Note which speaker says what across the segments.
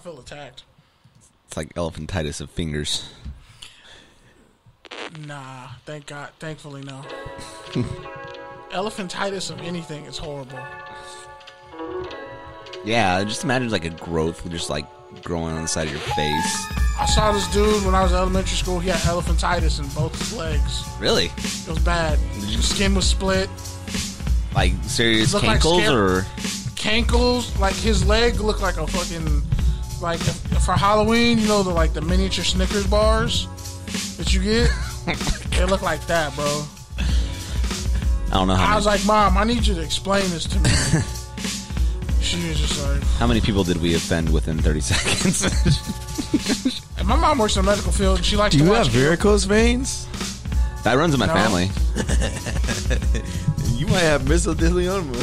Speaker 1: feel attacked.
Speaker 2: It's like elephantitis of fingers.
Speaker 1: Nah, thank God. Thankfully, no. Elephantitis of anything is horrible.
Speaker 2: Yeah, just imagine like a growth just like growing on the side of your face.
Speaker 1: I saw this dude when I was in elementary school. He had elephantitis in both his legs.
Speaker 2: Really?
Speaker 1: It was bad. His skin was split.
Speaker 2: Like serious cankles or
Speaker 1: cankles? Like his leg looked like a fucking like for Halloween. You know the miniature Snickers bars that you get. It looked like that, bro.
Speaker 2: I don't know how.
Speaker 1: I was like, Mom, I need you to explain this to me. She was just like,
Speaker 2: how many people did we offend within 30 seconds?
Speaker 1: And my mom works in the medical field, and she likes to watch.
Speaker 3: Do you have varicose veins?
Speaker 2: That runs in my family.
Speaker 3: You might have mesothelioma.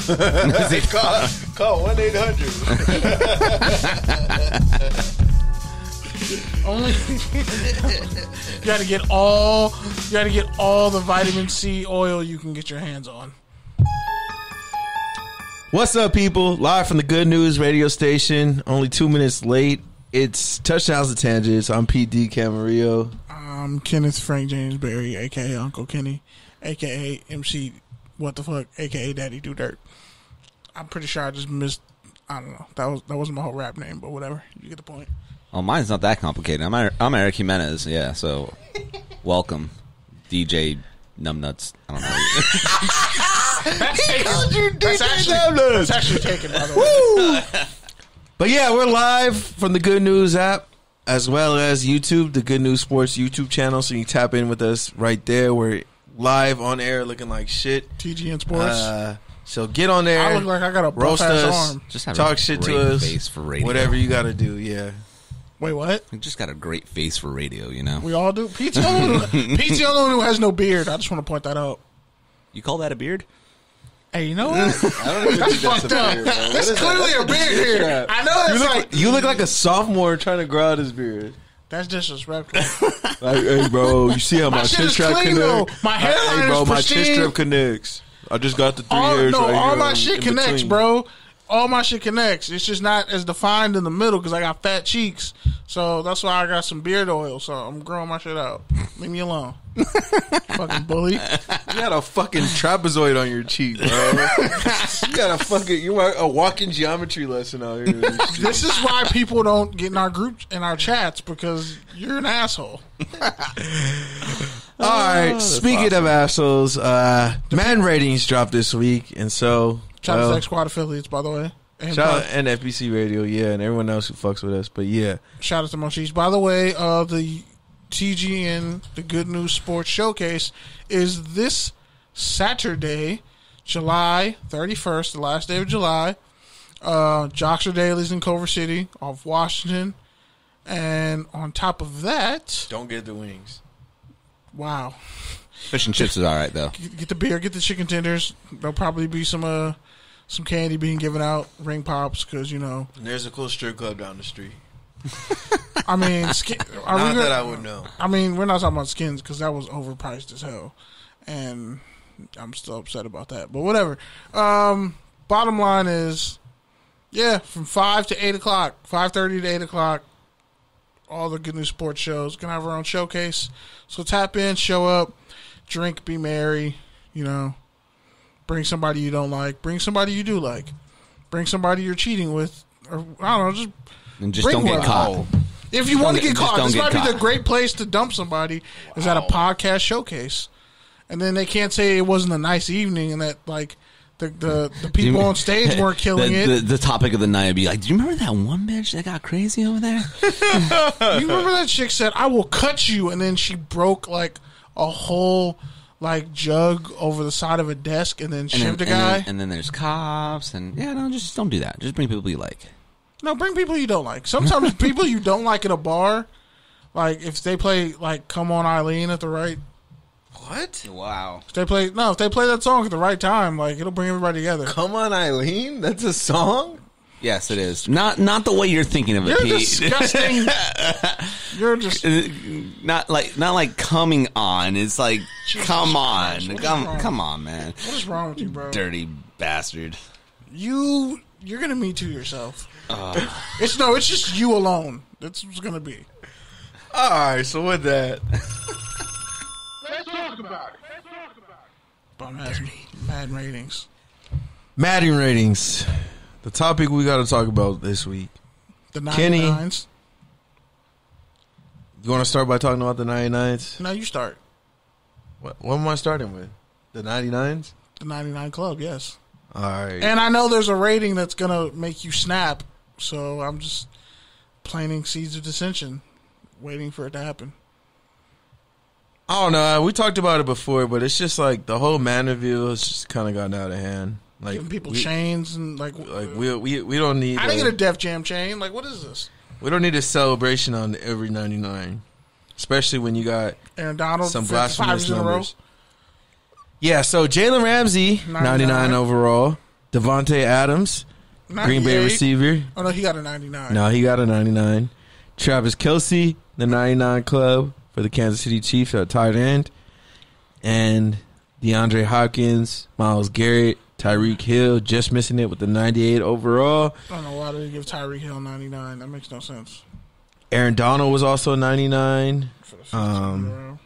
Speaker 3: Call 1-800.
Speaker 1: Only you got to get all the vitamin C oil you can get your hands on.
Speaker 3: What's up, people? Live from the Good News radio station. Only 2 minutes late. It's Touchdowns and Tangents. I'm PD Camarillo.
Speaker 1: I'm Kenneth Frank James Berry, a.k.a. Uncle Kenny, a.k.a. MC What the Fuck, a.k.a. Daddy Do Dirt. I'm pretty sure I just missed, I don't know. That wasn't my whole rap name, but whatever. You get the point.
Speaker 2: Oh, mine's not that complicated. I'm Eric Jimenez, yeah, so welcome, DJ Numbnuts. I don't know.
Speaker 1: That's taken. That's actually taken, by the way.
Speaker 3: But yeah, we're live from the Good News app as well as YouTube, the Good News Sports YouTube channel. So you can tap in with us right there. We're live on air looking like shit.
Speaker 1: TGN Sports.
Speaker 3: So get on there.
Speaker 1: I look like I got a
Speaker 3: roast us,
Speaker 1: arm.
Speaker 2: Just have
Speaker 3: talk
Speaker 2: a
Speaker 3: shit
Speaker 2: great
Speaker 3: to us.
Speaker 2: face for radio.
Speaker 3: Whatever you got to do, yeah.
Speaker 1: Wait, what?
Speaker 2: You just got a great face for radio, you know?
Speaker 1: We all do. Pete's the only one who has no beard. I just want to point that out.
Speaker 2: You call that a beard?
Speaker 1: Hey, you know what?
Speaker 3: I don't even
Speaker 1: That's
Speaker 3: think that's
Speaker 1: fucked
Speaker 3: a
Speaker 1: up.
Speaker 3: beard, bro.
Speaker 1: That's clearly a beard here. I know that's
Speaker 3: You look like a sophomore trying to grow out his beard.
Speaker 1: That's disrespectful.
Speaker 3: Like, hey, bro, you see how my
Speaker 1: shit
Speaker 3: chin
Speaker 1: is
Speaker 3: strap
Speaker 1: clean, though.
Speaker 3: connects?
Speaker 1: My hairline
Speaker 3: hey, bro,
Speaker 1: is
Speaker 3: my chin
Speaker 1: pristine.
Speaker 3: strap connects. I just got the 3 hairs right here.
Speaker 1: All my shit
Speaker 3: in
Speaker 1: connects,
Speaker 3: between.
Speaker 1: bro. All my shit connects. It's just not as defined in the middle because I got fat cheeks. So that's why I got some beard oil. So I'm growing my shit out. Leave me alone. Fucking bully.
Speaker 3: You got a fucking trapezoid on your cheek, bro. You got a fucking, you are a walking geometry lesson out here.
Speaker 1: This is why people don't get in our groups, in our chats, because you're an asshole.
Speaker 3: All right, speaking of assholes, Madden ratings dropped this week, and so
Speaker 1: Shout out to X Squad affiliates, by the way. And
Speaker 3: shout out and FBC Radio, yeah, and everyone else who fucks with us. But yeah,
Speaker 1: shout out to Moshish. By the way, the TGN, the Good News Sports Showcase, is this Saturday, July 31st, the last day of July. Joxer Dailies in Culver City off Washington. And on top of that,
Speaker 3: don't get the wings.
Speaker 1: Wow.
Speaker 2: Fish and chips is all right, though.
Speaker 1: Get the beer, get the chicken tenders. There'll probably be some candy being given out, ring pops, because, you know.
Speaker 3: And there's a cool strip club down the street.
Speaker 1: I mean,
Speaker 3: that I would know.
Speaker 1: I mean, we're not talking about skins because that was overpriced as hell, and I'm still upset about that. But whatever. Bottom line is, yeah, from 5 to 8 o'clock, 5:30 to 8 o'clock, all the Good News Sports shows gonna have our own showcase. So tap in, show up, drink, be merry. You know, bring somebody you don't like, bring somebody you do like, bring somebody you're cheating with, or I don't know,
Speaker 2: just don't get caught.
Speaker 1: If you want to get caught, this might be the
Speaker 2: caught.
Speaker 1: great place to dump somebody is at a podcast showcase. And then they can't say it wasn't a nice evening and that, like, the people on stage weren't killing it.
Speaker 2: The topic of the night would be like, do you remember that one bitch that got crazy over there?
Speaker 1: You remember that chick said, I will cut you, and then she broke, like, a whole, like, jug over the side of a desk and then shivved a guy?
Speaker 2: And then there's cops, and, yeah, no, just don't do that. Just bring people you like.
Speaker 1: No, bring people you don't like. Sometimes people you don't like at a bar, like if they play like "Come On Eileen" at the right.
Speaker 3: What?
Speaker 2: Wow.
Speaker 1: If they play that song at the right time, like it'll bring everybody together.
Speaker 3: Come On Eileen? That's a song?
Speaker 2: Yes, it is. Not the way you're thinking of it,
Speaker 1: You're
Speaker 2: Pete.
Speaker 1: disgusting. You're just
Speaker 2: not like coming on. It's like come on,
Speaker 1: Christ,
Speaker 2: come on, man.
Speaker 1: What is wrong with you, bro?
Speaker 2: Dirty bastard.
Speaker 1: You You're gonna Me Too yourself. It's just you alone. That's what's gonna be.
Speaker 3: All right, so with that,
Speaker 4: Let's talk about it.
Speaker 1: Bum ass Madden ratings.
Speaker 3: Madden ratings. The topic we got to talk about this week.
Speaker 1: The 99s.
Speaker 3: Kenny. You want to start by talking about the 99s?
Speaker 1: No, you start.
Speaker 3: What am I starting with? The 99s?
Speaker 1: The 99 Club, yes.
Speaker 3: All right.
Speaker 1: And I know there's a rating that's gonna make you snap, so I'm just planting seeds of dissension, waiting for it to happen.
Speaker 3: I don't know. We talked about it before, but it's just like the whole man reveal has just kind of gotten out of hand. Like
Speaker 1: Giving people chains and like
Speaker 3: we don't need.
Speaker 1: I didn't get a Def Jam chain. Like, what is this?
Speaker 3: We don't need a celebration on every 99, especially when you got
Speaker 1: Aaron Donald,
Speaker 3: some
Speaker 1: 55
Speaker 3: blasphemous
Speaker 1: years in a row.
Speaker 3: numbers. Yeah, so Jalen Ramsey, 99 overall. Devontae Adams, Green Bay
Speaker 1: 98.
Speaker 3: receiver.
Speaker 1: Oh no, he got a 99.
Speaker 3: No, he got a 99. Travis Kelce, the 99 club for the Kansas City Chiefs at tight end. And DeAndre Hopkins, Myles Garrett, Tyreek Hill, just missing it with the 98 overall.
Speaker 1: I don't know why they give Tyreek Hill 99. That makes no sense.
Speaker 3: Aaron Donald was also 99.
Speaker 1: For the 15 in a row.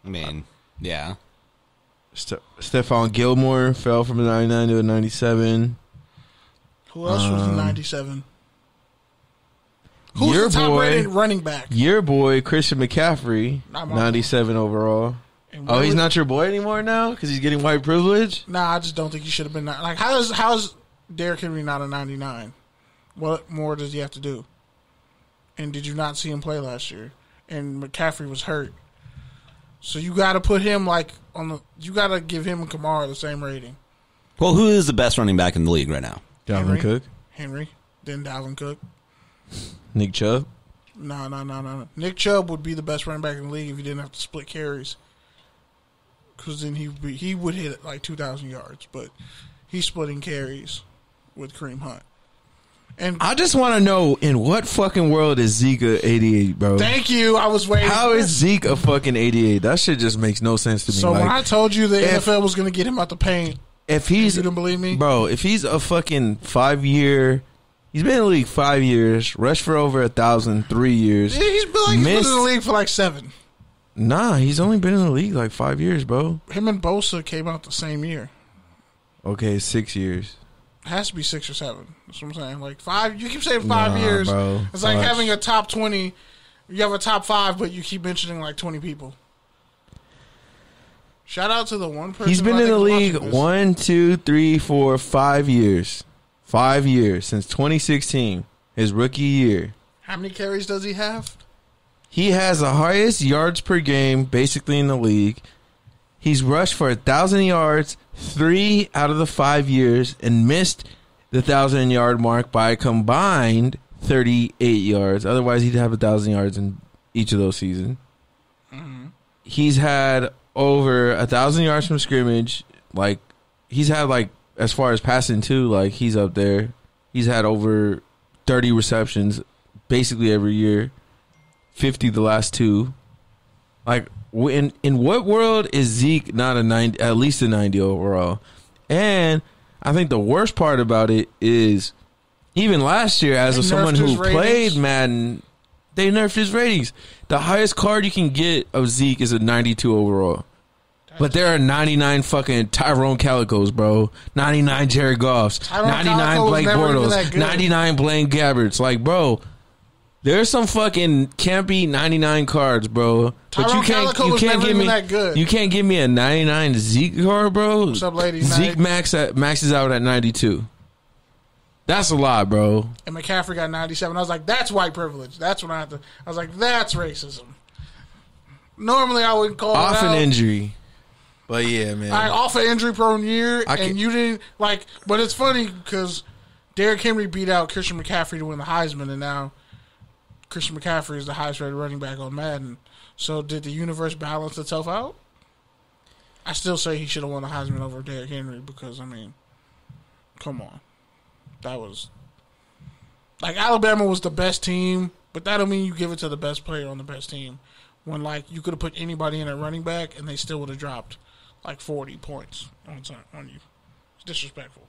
Speaker 2: I mean, yeah.
Speaker 3: Stephon Gilmore fell from a 99 to a 97.
Speaker 1: Who else was the 97? Who's
Speaker 3: Your
Speaker 1: the top
Speaker 3: boy-
Speaker 1: rated running back?
Speaker 3: Your boy, Christian McCaffrey,
Speaker 1: Not my
Speaker 3: 97 overall.
Speaker 1: And
Speaker 3: Oh,
Speaker 1: where
Speaker 3: he's
Speaker 1: was-
Speaker 3: not your boy anymore now because he's getting white privilege?
Speaker 1: Nah, I just don't think he should have been. Like, how's Derrick Henry not a 99? What more does he have to do? And did you not see him play last year? And McCaffrey was hurt, so you got to put him like on the. You got to give him and Kamara the same rating.
Speaker 2: Well, who is the best running back in the league right now?
Speaker 3: Dalvin
Speaker 1: Henry.
Speaker 3: Cook,
Speaker 1: Henry, then Dalvin Cook.
Speaker 3: Nick Chubb.
Speaker 1: No. Nick Chubb would be the best running back in the league if he didn't have to split carries. Because then he would hit like 2,000 yards, but he's splitting carries with Kareem Hunt. And
Speaker 3: I just want to know, in what fucking world is Zeke a 88, bro?
Speaker 1: thank you. I was waiting.
Speaker 3: How is Zeke a fucking 88? That shit just makes no sense to me.
Speaker 1: So
Speaker 3: like,
Speaker 1: when I told you the NFL was going to get him out the paint,
Speaker 3: if he's,
Speaker 1: you didn't believe me,
Speaker 3: bro, if he's a fucking 5-year, he's been in the league 5 years, rushed for over 1,000, 3 years.
Speaker 1: yeah, he's been in the league for like 7.
Speaker 3: Nah, he's only been in the league like 5 years, bro.
Speaker 1: Him and Bosa came out the same year.
Speaker 3: Okay, 6 years.
Speaker 1: It has to be 6 or 7. That's what I'm saying. Like 5. You keep saying 5 years.
Speaker 3: Bro.
Speaker 1: It's like
Speaker 3: Watch.
Speaker 1: having a top 20. You have a top 5, but you keep mentioning like 20 people. Shout out to the one person.
Speaker 3: He's been
Speaker 1: who I
Speaker 3: in the
Speaker 1: think is
Speaker 3: league
Speaker 1: watching this.
Speaker 3: 5 years. 5 years since 2016, his rookie year.
Speaker 1: How many carries does he have?
Speaker 3: He has the highest yards per game basically in the league. He's rushed for 1,000 yards 3 out of the 5 years and missed the 1,000-yard mark by a combined 38 yards. Otherwise, he'd have 1,000 yards in each of those seasons.
Speaker 1: Mm-hmm.
Speaker 3: He's had over 1,000 yards from scrimmage. Like, he's had, like, as far as passing, too, like, he's up there. He's had over 30 receptions basically every year. 50 the last 2. Like, in what world is Zeke not a 90, at least a 90 overall? And I think the worst part about it is, even last year, as
Speaker 1: They
Speaker 3: someone
Speaker 1: nerfed
Speaker 3: who
Speaker 1: his ratings.
Speaker 3: played Madden, they nerfed his ratings. The highest card you can get of Zeke is a 92 overall. But there are 99 fucking Tyrone Calicos, bro. 99 Jared Goffs.
Speaker 1: Tyrone
Speaker 3: 99
Speaker 1: Calico was
Speaker 3: Blake
Speaker 1: never even that
Speaker 3: Bortles.
Speaker 1: good.
Speaker 3: 99 Blaine Gabberts. Like, bro, there's some fucking campy 99 cards, bro. But
Speaker 1: Tyrone Calico was never
Speaker 3: give
Speaker 1: even
Speaker 3: me
Speaker 1: that good.
Speaker 3: You can't give me a 99 Zeke card, bro.
Speaker 1: What's up, ladies?
Speaker 3: Zeke maxes out at 92. That's a lot, bro.
Speaker 1: And McCaffrey got 97. I was like, that's white privilege. That's when I was like, that's racism. Normally, I wouldn't call
Speaker 3: Off
Speaker 1: it out.
Speaker 3: an injury. But yeah, man.
Speaker 1: All right, off an injury-prone year,
Speaker 3: I can-
Speaker 1: and you didn't like. But it's funny because Derrick Henry beat out Christian McCaffrey to win the Heisman, and now Christian McCaffrey is the highest-rated running back on Madden. So did the universe balance itself out? I still say he should have won the Heisman over Derrick Henry because, I mean, come on. That was... Like, Alabama was the best team, but that don't mean you give it to the best player on the best team. When, like, you could have put anybody in at running back, and they still would have dropped, like, 40 points on you. It's disrespectful.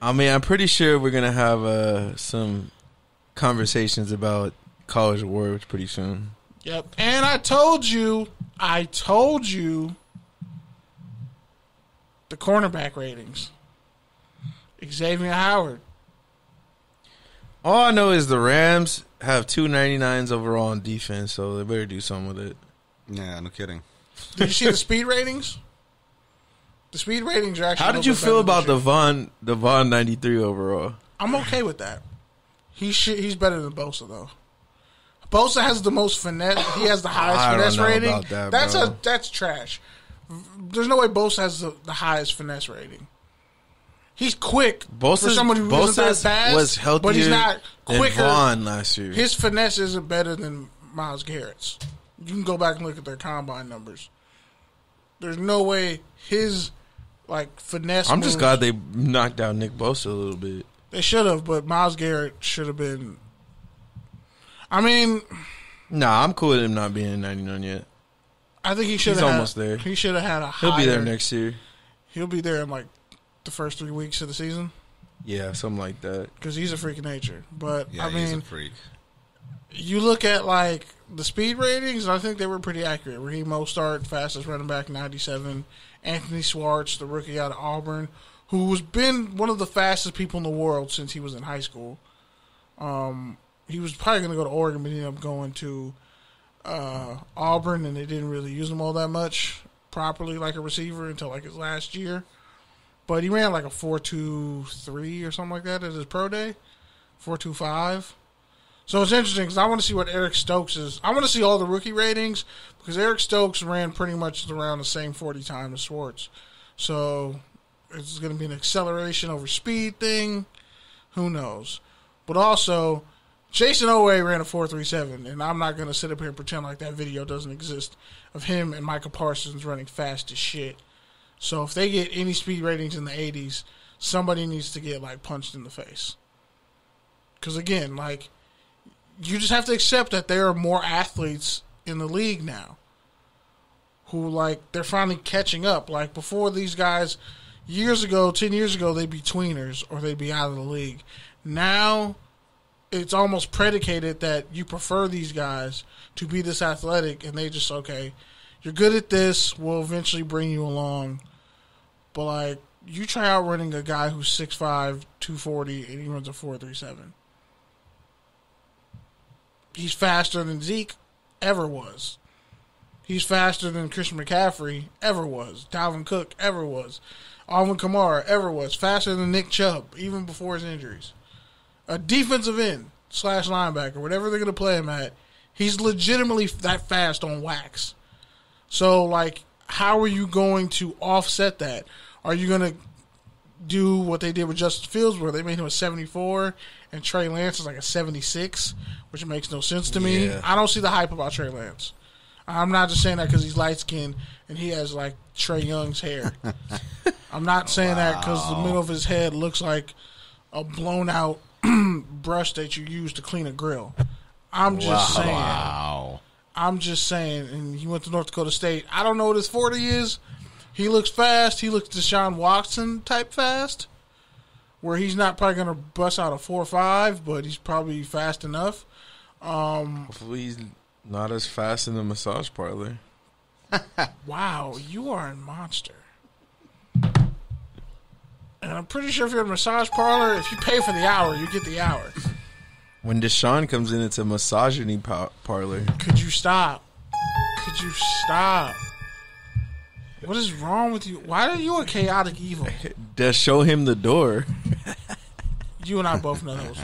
Speaker 3: I mean, I'm pretty sure we're gonna have some conversations about College Awards pretty soon.
Speaker 1: Yep. And I told you the cornerback ratings. Xavien Howard.
Speaker 3: All I know is the Rams have 299s overall on defense, so they better do something with it.
Speaker 2: Yeah, no kidding.
Speaker 1: Did you see the speed ratings? The speed ratings are actually.
Speaker 3: How did you feel about the Von 93 overall?
Speaker 1: I'm okay with that. He's better than Bosa though. Bosa has the most finesse. He has the highest finesse rating. That's trash. There's no way Bosa has the highest finesse rating. He's quick for someone who isn't that fast,
Speaker 3: was healthier
Speaker 1: but he's not quicker.
Speaker 3: Than Vaughn last year.
Speaker 1: His finesse isn't better than Myles Garrett's. You can go back and look at their combine numbers. There's no way his finesse.
Speaker 3: I'm just glad they knocked out Nick Bosa a little bit.
Speaker 1: They should have, but Myles Garrett should have been. I mean,
Speaker 3: nah, I'm cool with him not being 99 yet.
Speaker 1: I think he should.
Speaker 3: He's almost there.
Speaker 1: He should have had a higher.
Speaker 3: He'll be there next year.
Speaker 1: He'll be there in the first 3 weeks of the season.
Speaker 3: Yeah, something like that.
Speaker 1: Because he's a freak of nature. But
Speaker 2: yeah,
Speaker 1: I mean,
Speaker 2: he's a freak.
Speaker 1: You look at the speed ratings, and I think they were pretty accurate. Raheem Mostert, fastest running back, 97. Anthony Schwartz, the rookie out of Auburn, who's been one of the fastest people in the world since he was in high school. He was probably going to go to Oregon, but he ended up going to Auburn, and they didn't really use him all that much properly like a receiver until his last year. But he ran a 4.23 or something like that at his pro day, 4.25. So it's interesting because I want to see what Eric Stokes is. I want to see all the rookie ratings because Eric Stokes ran pretty much around the same 40 time as Schwartz. So it's going to be an acceleration over speed thing. Who knows? But also, Jason Owe ran a 4.37, and I'm not going to sit up here and pretend like that video doesn't exist of him and Micah Parsons running fast as shit. So if they get any speed ratings in the 80s, somebody needs to get punched in the face. Because again, you just have to accept that there are more athletes in the league now who they're finally catching up. Before, these guys 10 years ago, they'd be tweeners or they'd be out of the league. Now it's almost predicated that you prefer these guys to be this athletic, and they just, okay, you're good at this, we'll eventually bring you along. But, you try out running a guy who's 6'5", 240, and he runs a 4.37. He's faster than Zeke ever was. He's faster than Christian McCaffrey ever was. Dalvin Cook ever was. Alvin Kamara ever was. Faster than Nick Chubb, even before his injuries. A defensive end / linebacker, whatever they're going to play him at, he's legitimately that fast on wax. So, how are you going to offset that? Are you going to do what they did with Justin Fields, where they made him a 74 and Trey Lance is a 76, which makes no sense to me?
Speaker 3: Yeah.
Speaker 1: I don't see the hype about Trey Lance. I'm not just saying that because he's light-skinned and he has, Trey Young's hair. I'm not saying that because the middle of his head looks like a blown-out brush that you use to clean a grill. I'm just saying.
Speaker 2: Wow.
Speaker 1: I'm just saying. And he went to North Dakota State. I don't know what his 40 is. He looks fast. He looks Deshaun Watson type fast, where he's not probably going to bust out a 4.5, but he's probably fast enough.
Speaker 3: Hopefully he's not as fast in the massage parlor.
Speaker 1: Wow, you are a monster. And I'm pretty sure if you're in a massage parlor, if you pay for the hour, you get the hour.
Speaker 3: When Deshaun comes in, it's a misogyny parlor.
Speaker 1: Could you stop? Could you stop? What is wrong with you? Why are you a chaotic evil?
Speaker 3: Just show him the door.
Speaker 1: You and I both know those.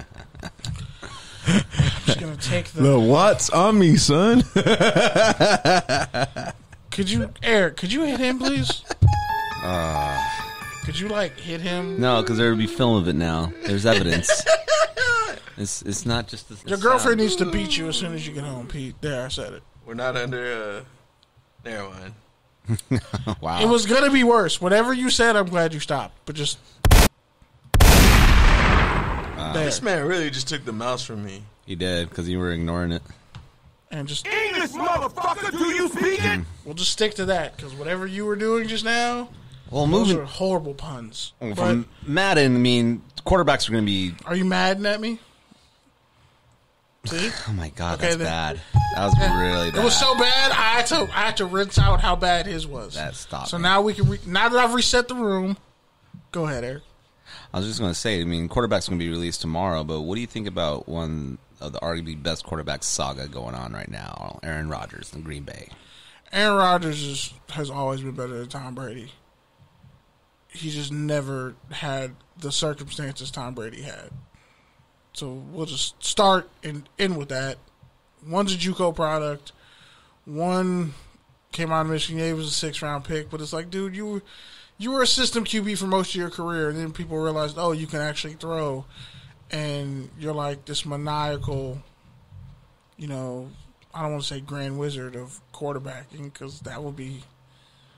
Speaker 1: I'm just going to take
Speaker 3: The watts on me, son.
Speaker 1: Eric, could you hit him, please? Could you, hit him?
Speaker 2: No, because there would be film of it now. There's evidence. It's not just...
Speaker 1: Your girlfriend needs to beat you as soon as you get home, Pete. There, I said it.
Speaker 3: We're not under never mind.
Speaker 2: Wow.
Speaker 1: It was going to be worse. Whatever you said, I'm glad you stopped. But just...
Speaker 3: This man really just took the mouse from me.
Speaker 2: He did, because you were ignoring it.
Speaker 1: And just...
Speaker 4: English, motherfucker, do you speak it?
Speaker 1: We'll just stick to that, because whatever you were doing just now...
Speaker 2: Well,
Speaker 1: Those are horrible puns.
Speaker 2: From Madden, I mean, quarterbacks are going to be...
Speaker 1: Are you mad at me? See?
Speaker 2: Oh, my God,
Speaker 1: Okay,
Speaker 2: that's
Speaker 1: then.
Speaker 2: bad. That was really bad.
Speaker 1: It was so bad, I had to rinse out how bad his was.
Speaker 2: That stopped
Speaker 1: So
Speaker 2: me.
Speaker 1: now we can... now that I've reset the room, go ahead, Eric.
Speaker 2: I was just going to say, I mean, quarterback's going to be released tomorrow, but what do you think about one of the arguably best quarterback saga going on right now, Aaron Rodgers in Green Bay?
Speaker 1: Aaron Rodgers has always been better than Tom Brady. He just never had the circumstances Tom Brady had. So we'll just start and end with that. One's a JUCO product. One came out of Michigan. He was a 6th-round pick, but it's like, dude, you were a system QB for most of your career, and then people realized, oh, you can actually throw, and you're like this maniacal, I don't want to say grand wizard of quarterbacking because that would be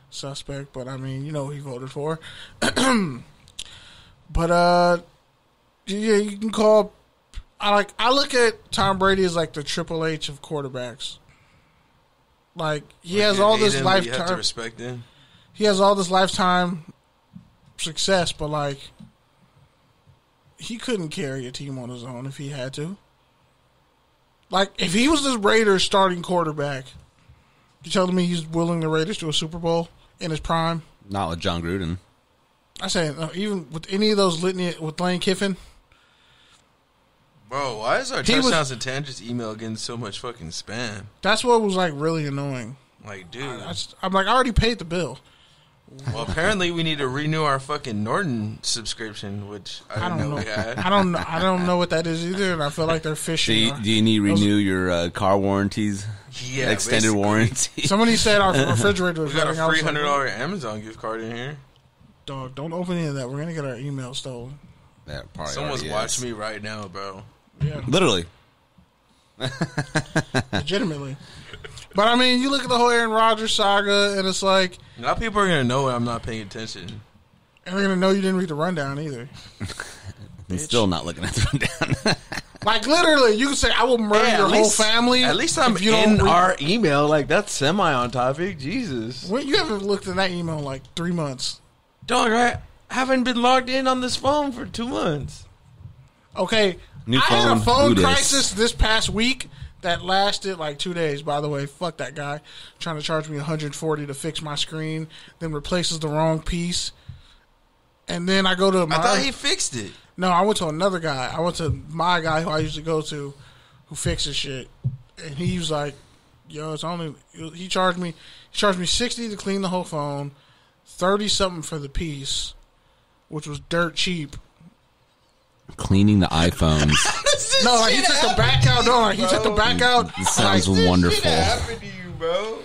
Speaker 1: suspect, but I mean, who he voted for. But yeah, you can call. I look at Tom Brady as like the Triple H of quarterbacks. Like he has all this lifetime.
Speaker 3: You have to respect him.
Speaker 1: He has all this lifetime success, but like he couldn't carry a team on his own if he had to. Like if he was the Raiders starting quarterback, you telling me he's willing the Raiders to a Super Bowl in his prime?
Speaker 2: Not with John Gruden.
Speaker 1: I say even with any of those litany with Lane Kiffin.
Speaker 3: Bro, why is our touchdowns and tangents email getting so much fucking spam?
Speaker 1: That's what was like really annoying.
Speaker 3: Like, dude,
Speaker 1: I'm like, I already paid the bill.
Speaker 3: Well, apparently we need to renew our fucking Norton subscription, which I don't know we had.
Speaker 1: I don't know what that is either, and I feel like they're fishing.
Speaker 2: Do you need to renew your car warranties?
Speaker 3: Yeah,
Speaker 2: extended
Speaker 3: basically.
Speaker 2: warranty.
Speaker 1: Somebody said our refrigerator was
Speaker 3: We got a
Speaker 1: running
Speaker 3: free
Speaker 1: out.
Speaker 3: $100 Amazon gift card in here.
Speaker 1: Dog, don't open any of that. We're gonna get our email stolen.
Speaker 2: That probably
Speaker 3: Someone's
Speaker 2: already
Speaker 3: watching
Speaker 2: is.
Speaker 3: me right now, bro.
Speaker 1: Yeah,
Speaker 2: Literally.
Speaker 1: legitimately. But I mean, you look at the whole Aaron Rodgers saga, and it's like,
Speaker 3: Now people are gonna know when I'm not paying attention.
Speaker 1: and they're gonna know you didn't read the rundown either.
Speaker 2: I'm still not looking at the rundown.
Speaker 1: Like literally, you can say, "I will murder your whole family."
Speaker 3: At least I'm
Speaker 1: if you
Speaker 3: in
Speaker 1: don't read-
Speaker 3: our email. Like that's semi on topic. Jesus,
Speaker 1: Well, you haven't looked at that email in like 3 months.
Speaker 3: dog. I haven't been logged in on this phone for 2 months.
Speaker 1: Okay,
Speaker 2: New
Speaker 1: I had a
Speaker 2: phone,
Speaker 1: phone
Speaker 2: who dis?
Speaker 1: crisis this past week that lasted like 2 days. By the way, fuck that guy trying to charge me $140 to fix my screen, then replaces the wrong piece, and then I go to my.
Speaker 3: I thought he fixed it.
Speaker 1: No, I went to another guy. I went to my guy who I usually go to, who fixes shit, and he was like, "Yo, it's only." He charged me $60 to clean the whole phone, $30 something for the piece, which was dirt cheap.
Speaker 2: Cleaning the iPhones.
Speaker 1: No, like he took the back out. No, like he took the back out.
Speaker 2: It sounds
Speaker 1: like,
Speaker 2: wonderful.
Speaker 3: What happened to you, bro?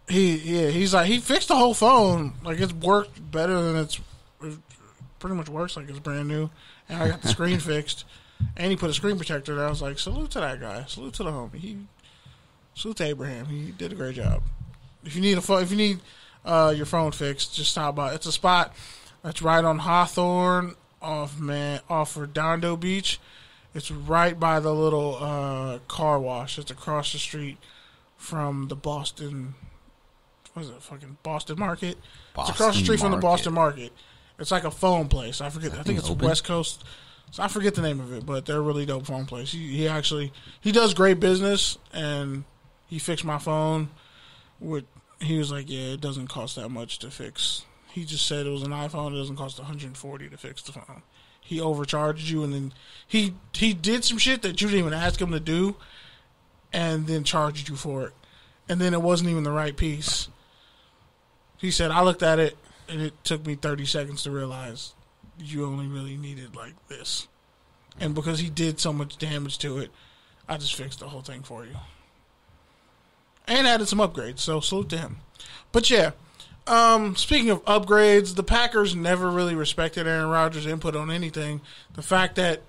Speaker 1: He's like he fixed the whole phone. Like it's worked better than it pretty much works like it's brand new. And I got the screen fixed, and he put a screen protector there. I was like, salute to that guy. Salute to the homie. Salute to Abraham. He did a great job. If you need your phone fixed, just stop by. It's a spot that's right on Hawthorne off Redondo Beach. It's right by the little car wash. It's across the street from the Boston. What is it? Fucking Boston Market. It's across the street from the Boston Market. It's like a phone place. I forget. I think it's
Speaker 2: open?
Speaker 1: West Coast. So I forget the name of it, but they're a really dope phone place. He does great business, and he fixed my phone. He was like, yeah, it doesn't cost that much to fix. He just said it was an iPhone. It doesn't cost $140 to fix the phone. He overcharged you, and then he did some shit that you didn't even ask him to do, and then charged you for it. And then it wasn't even the right piece. He said, I looked at it, and it took me 30 seconds to realize you only really needed like this. And because he did so much damage to it, I just fixed the whole thing for you. And added some upgrades, so salute to him. But yeah, speaking of upgrades, the Packers never really respected Aaron Rodgers' input on anything. The fact that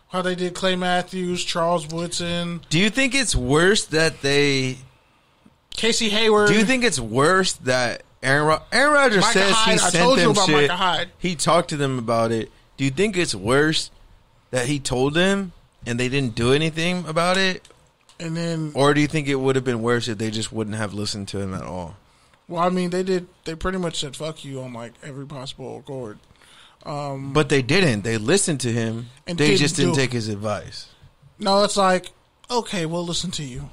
Speaker 1: how they did Clay Matthews, Charles Woodson.
Speaker 3: Do you think it's worse that they...
Speaker 1: Casey Hayward.
Speaker 3: Do you think it's worse that Aaron Rodgers
Speaker 1: Micah
Speaker 3: says
Speaker 1: Hyde,
Speaker 3: he
Speaker 1: I
Speaker 3: sent
Speaker 1: told you
Speaker 3: them
Speaker 1: about
Speaker 3: shit?
Speaker 1: Micah Hyde.
Speaker 3: He talked to them about it. Do you think it's worse that he told them and they didn't do anything about it?
Speaker 1: And then...
Speaker 3: Or do you think it would have been worse if they just wouldn't have listened to him at all?
Speaker 1: Well, I mean, they did. They pretty much said "fuck you" on like every possible accord.
Speaker 3: But they didn't. They listened to him.
Speaker 1: And
Speaker 3: They
Speaker 1: didn't
Speaker 3: just didn't
Speaker 1: do it.
Speaker 3: take his advice.
Speaker 1: No, it's like, okay, we'll listen to you.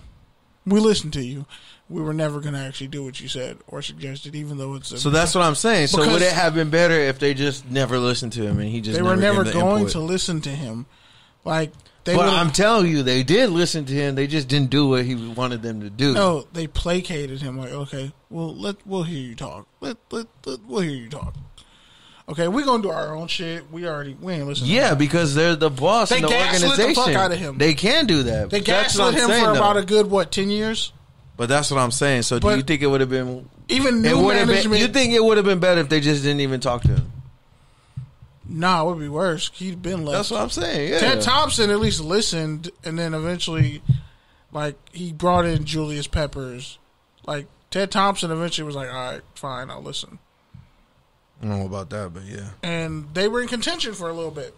Speaker 1: We listened to you. We were never going to actually do what you said or suggested, even though it's.
Speaker 3: So that's what I'm saying. So
Speaker 1: Because-
Speaker 3: would it have been better if they just never listened to him and he just
Speaker 1: they were never
Speaker 3: gave the
Speaker 1: going
Speaker 3: input?
Speaker 1: to listen to him. Like they
Speaker 3: But
Speaker 1: would've-
Speaker 3: I'm telling you, they did listen to him. They just didn't do what he wanted them to do.
Speaker 1: No, they placated him. Like, okay, we'll hear you talk. We'll hear you talk. Okay, we're gonna do our own shit. We ain't listening.
Speaker 3: Yeah,
Speaker 1: to
Speaker 3: because they're the boss
Speaker 1: They
Speaker 3: in the
Speaker 1: gaslit the
Speaker 3: organization.
Speaker 1: fuck out of him.
Speaker 3: They can do that.
Speaker 1: They
Speaker 3: That's what
Speaker 1: gaslit
Speaker 3: I'm
Speaker 1: him
Speaker 3: saying,
Speaker 1: for about
Speaker 3: though.
Speaker 1: a good 10 years.
Speaker 3: But that's what I'm saying. So do
Speaker 1: But-
Speaker 3: you think it would have been?
Speaker 1: Even
Speaker 3: It
Speaker 1: new
Speaker 3: would have been.
Speaker 1: management.
Speaker 3: You think it would have been better if they just didn't even talk to him?
Speaker 1: Nah, it would be worse. He'd been left.
Speaker 3: That's what I'm saying. Yeah.
Speaker 1: Ted Thompson at least listened, and then eventually, like, he brought in Julius Peppers. Like, Ted Thompson eventually was like, all right, fine, I'll listen.
Speaker 3: I don't know about that, but yeah,
Speaker 1: And they were in contention for a little bit.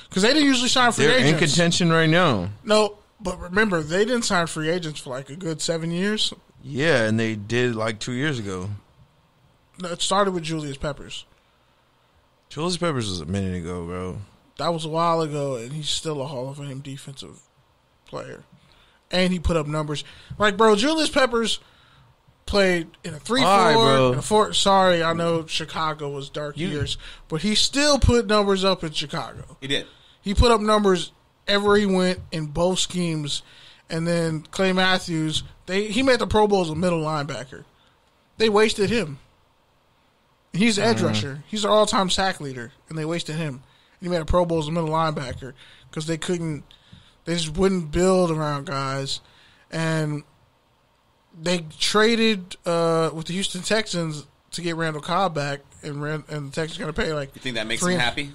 Speaker 1: Because they didn't usually sign free
Speaker 3: they're
Speaker 1: agents.
Speaker 3: in contention right now.
Speaker 1: No, but remember, they didn't sign free agents for like a good 7 years.
Speaker 3: Yeah, and they did like 2 years ago.
Speaker 1: No, it started with Julius Peppers.
Speaker 3: Julius Peppers was a minute ago, bro.
Speaker 1: That was a while ago, and he's still a Hall of Fame defensive player. And he put up numbers. Like, bro, Julius Peppers played in a 3-4,
Speaker 3: All right, bro.
Speaker 1: in a 4. Sorry, I know Chicago was dark years, but he still put numbers up in Chicago.
Speaker 2: He did.
Speaker 1: He put up numbers everywhere he went in both schemes. And then Clay Matthews, he made the Pro Bowl as a middle linebacker. They wasted him. He's an edge rusher. He's their all-time sack leader, and they wasted him. He made a Pro Bowl as a middle linebacker because they just wouldn't build around guys. And they traded with the Houston Texans to get Randall Cobb back, and the Texans going to pay like.
Speaker 2: You think that makes him happy?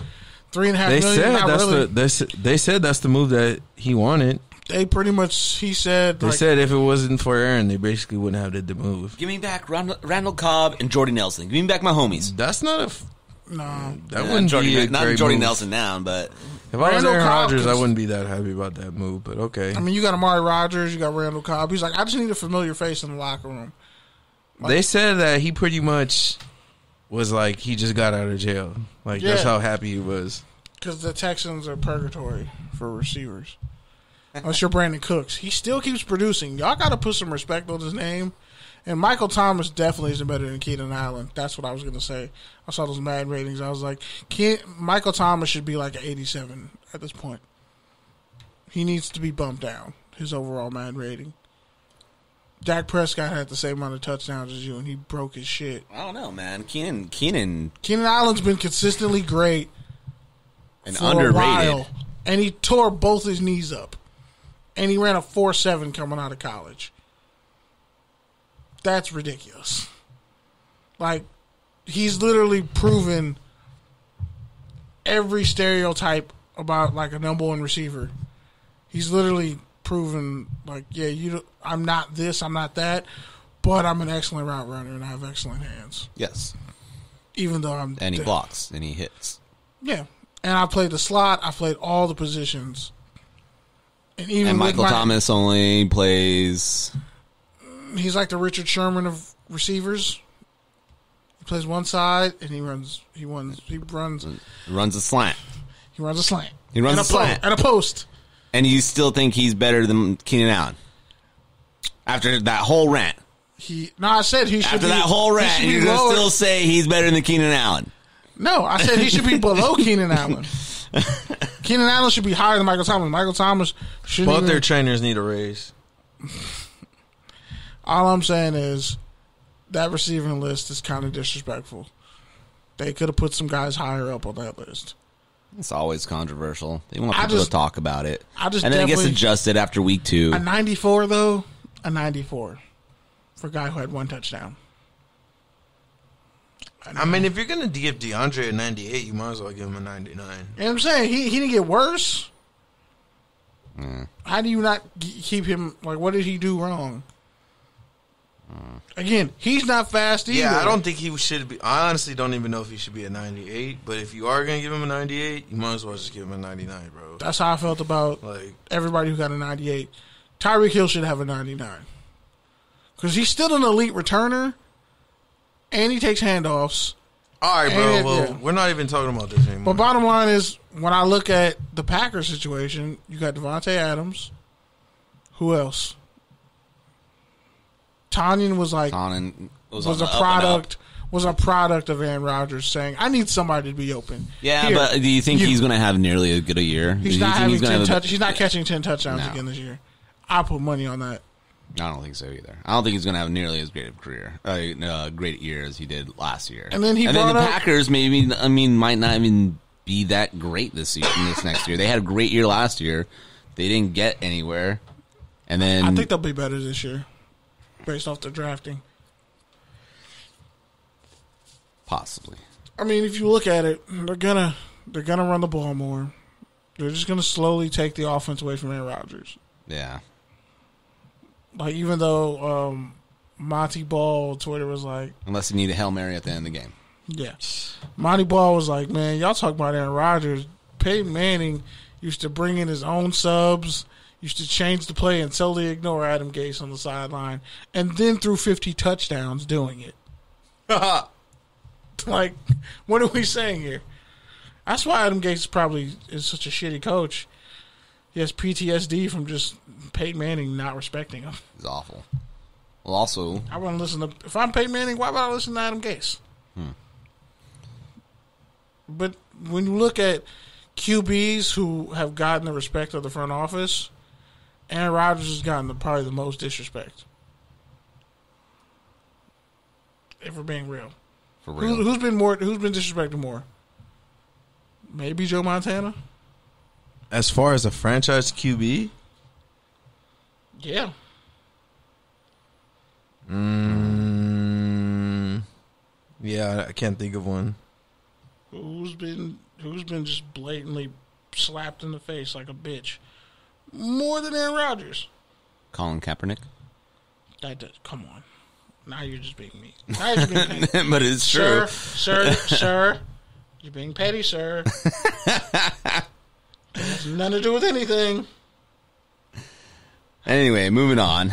Speaker 1: $3.5
Speaker 3: They
Speaker 1: million.
Speaker 3: said
Speaker 1: Not
Speaker 3: that's
Speaker 1: really.
Speaker 3: they said that's the move that he wanted.
Speaker 1: They pretty much. He said.
Speaker 3: They said if it wasn't for Aaron, they basically wouldn't have did the move.
Speaker 2: Give me back Randall Cobb and Jordy Nelson. Give me back my homies.
Speaker 3: That's not
Speaker 1: No.
Speaker 3: that wouldn't be a
Speaker 2: not
Speaker 3: great
Speaker 2: Jordy
Speaker 3: move.
Speaker 2: Nelson now, but
Speaker 3: If I was
Speaker 1: Randall
Speaker 3: Aaron
Speaker 1: Cobb
Speaker 3: Rodgers, I
Speaker 1: was-
Speaker 3: wouldn't be that happy about that move. But okay,
Speaker 1: I mean, you got Amari Rodgers, you got Randall Cobb. He's like, I just need a familiar face in the locker room.
Speaker 3: they said that he pretty much was like he just got out of jail. Like that's
Speaker 1: Yeah.
Speaker 3: how happy he was.
Speaker 1: Because the Texans are purgatory for receivers. Unless you're Brandon Cooks. He still keeps producing. Y'all got to put some respect on his name. And Michael Thomas definitely isn't better than Keenan Allen. That's what I was going to say. I saw those Madden ratings. I was like, Michael Thomas should be like an 87 at this point. He needs to be bumped down, his overall Madden rating. Dak Prescott had the same amount of touchdowns as you, and he broke his shit.
Speaker 2: I don't know, man. Keenan
Speaker 1: Keenan Allen's been consistently great
Speaker 2: and
Speaker 1: for a
Speaker 2: underrated.
Speaker 1: while, and he tore both his knees up, and he ran a 4.7 coming out of college. That's ridiculous. Like, he's literally proven every stereotype about like a number one receiver. He's literally proven like, yeah, I'm not this, I'm not that, but I'm an excellent route runner and I have excellent hands.
Speaker 2: Yes.
Speaker 1: Even though I'm
Speaker 2: And he blocks and he hits.
Speaker 1: Yeah. And I played the slot. I played all the positions. And even
Speaker 2: And
Speaker 1: with
Speaker 2: Michael Thomas only plays.
Speaker 1: He's like the Richard Sherman of receivers. He plays one side and he runs
Speaker 2: Runs a slant.
Speaker 1: He runs a slant.
Speaker 2: He runs a slant.
Speaker 1: And a post.
Speaker 2: And you still think he's better than Keenan Allen? After that whole rant.
Speaker 1: I said he should
Speaker 2: After
Speaker 1: be.
Speaker 2: that whole
Speaker 1: he
Speaker 2: rant,
Speaker 1: should be
Speaker 2: you're going to
Speaker 1: lower.
Speaker 2: still say he's better than Keenan Allen.
Speaker 1: No, I said he should be below Keenan Allen. Keenan Allen should be higher than Michael Thomas. Michael Thomas shouldn't
Speaker 3: Both
Speaker 1: even.
Speaker 3: their trainers need a raise.
Speaker 1: All I'm saying is that receiving list is kind of disrespectful. They could have put some guys higher up on that list.
Speaker 2: It's always controversial. They want
Speaker 1: I
Speaker 2: people
Speaker 1: just-
Speaker 2: to talk about it.
Speaker 1: I just
Speaker 2: and then it gets
Speaker 1: definitely-
Speaker 2: adjusted after week 2.
Speaker 1: A 94, though, a 94 for a guy who had one touchdown.
Speaker 3: I mean, if you're gonna give DeAndre a 98, you might as well give him a 99.
Speaker 1: You know what I'm saying? He didn't get worse. How do you not keep him? Like, what did he do wrong? Again, he's not fast either.
Speaker 3: Yeah, I don't think he should be. I honestly don't even know if he should be a 98. But if you are gonna give him a 98, you might as well just give him a 99, bro.
Speaker 1: That's how I felt about
Speaker 3: Like,
Speaker 1: everybody who got a 98. Tyreek Hill should have a 99. Because he's still an elite returner, and he takes handoffs.
Speaker 3: All right, bro.
Speaker 1: And,
Speaker 3: Well,
Speaker 1: yeah.
Speaker 3: we're not even talking about this anymore.
Speaker 1: But bottom line is, when I look at the Packers situation, you got Devontae Adams. Who else? Tanyan was like
Speaker 2: Tannen was
Speaker 1: was
Speaker 2: on
Speaker 1: a
Speaker 2: the up and
Speaker 1: product
Speaker 2: up.
Speaker 1: was a product of Aaron Rodgers saying, "I need somebody to be open."
Speaker 2: Yeah,
Speaker 1: Here,
Speaker 2: but do you think he's going to have nearly as good a year?
Speaker 1: He's
Speaker 2: Do you
Speaker 1: not
Speaker 2: think
Speaker 1: having
Speaker 2: gonna
Speaker 1: 10
Speaker 2: have
Speaker 1: touch. He's not catching 10 touchdowns
Speaker 2: No.
Speaker 1: again this year. I put money on that.
Speaker 2: I don't think so either. I don't think he's going to have nearly as great of a career, great year as he did last year.
Speaker 1: And then
Speaker 2: the
Speaker 1: brought up-
Speaker 2: Packers might not even be that great this next year. They had a great year last year. They didn't get anywhere, and then
Speaker 1: I think they'll be better this year, based off their drafting.
Speaker 2: possibly.
Speaker 1: I mean, if you look at it, they're gonna run the ball more. They're just gonna slowly take the offense away from Aaron Rodgers.
Speaker 2: Yeah.
Speaker 1: Like, even though Monty Ball on Twitter was like,
Speaker 2: Unless you need a Hail Mary at the end of the game.
Speaker 1: yeah, Monty Ball was like, man, y'all talk about Aaron Rodgers. Peyton Manning used to bring in his own subs, used to change the play and totally ignore Adam Gase on the sideline, and then threw 50 touchdowns doing it. Like, what are we saying here? That's why Adam Gase probably is such a shitty coach. He has PTSD from just Peyton Manning not respecting him.
Speaker 2: It's awful. Well, also,
Speaker 1: I want to listen to. If I'm Peyton Manning, why would I listen to Adam Gase? But when you look at QBs who have gotten the respect of the front office, Aaron Rodgers has gotten probably the most disrespect. If we're being real,
Speaker 2: for real.
Speaker 1: who's been disrespected more? Maybe Joe Montana.
Speaker 3: As far as a franchise QB,
Speaker 1: Yeah.
Speaker 3: yeah, I can't think of one.
Speaker 1: Who's been just blatantly slapped in the face like a bitch more than Aaron Rodgers?
Speaker 2: Colin Kaepernick.
Speaker 1: Come on. Now you're just being mean. Now you're being petty.
Speaker 2: But it's true.
Speaker 1: Sir. You're being petty, sir. It has nothing to do with anything.
Speaker 2: Anyway, moving on.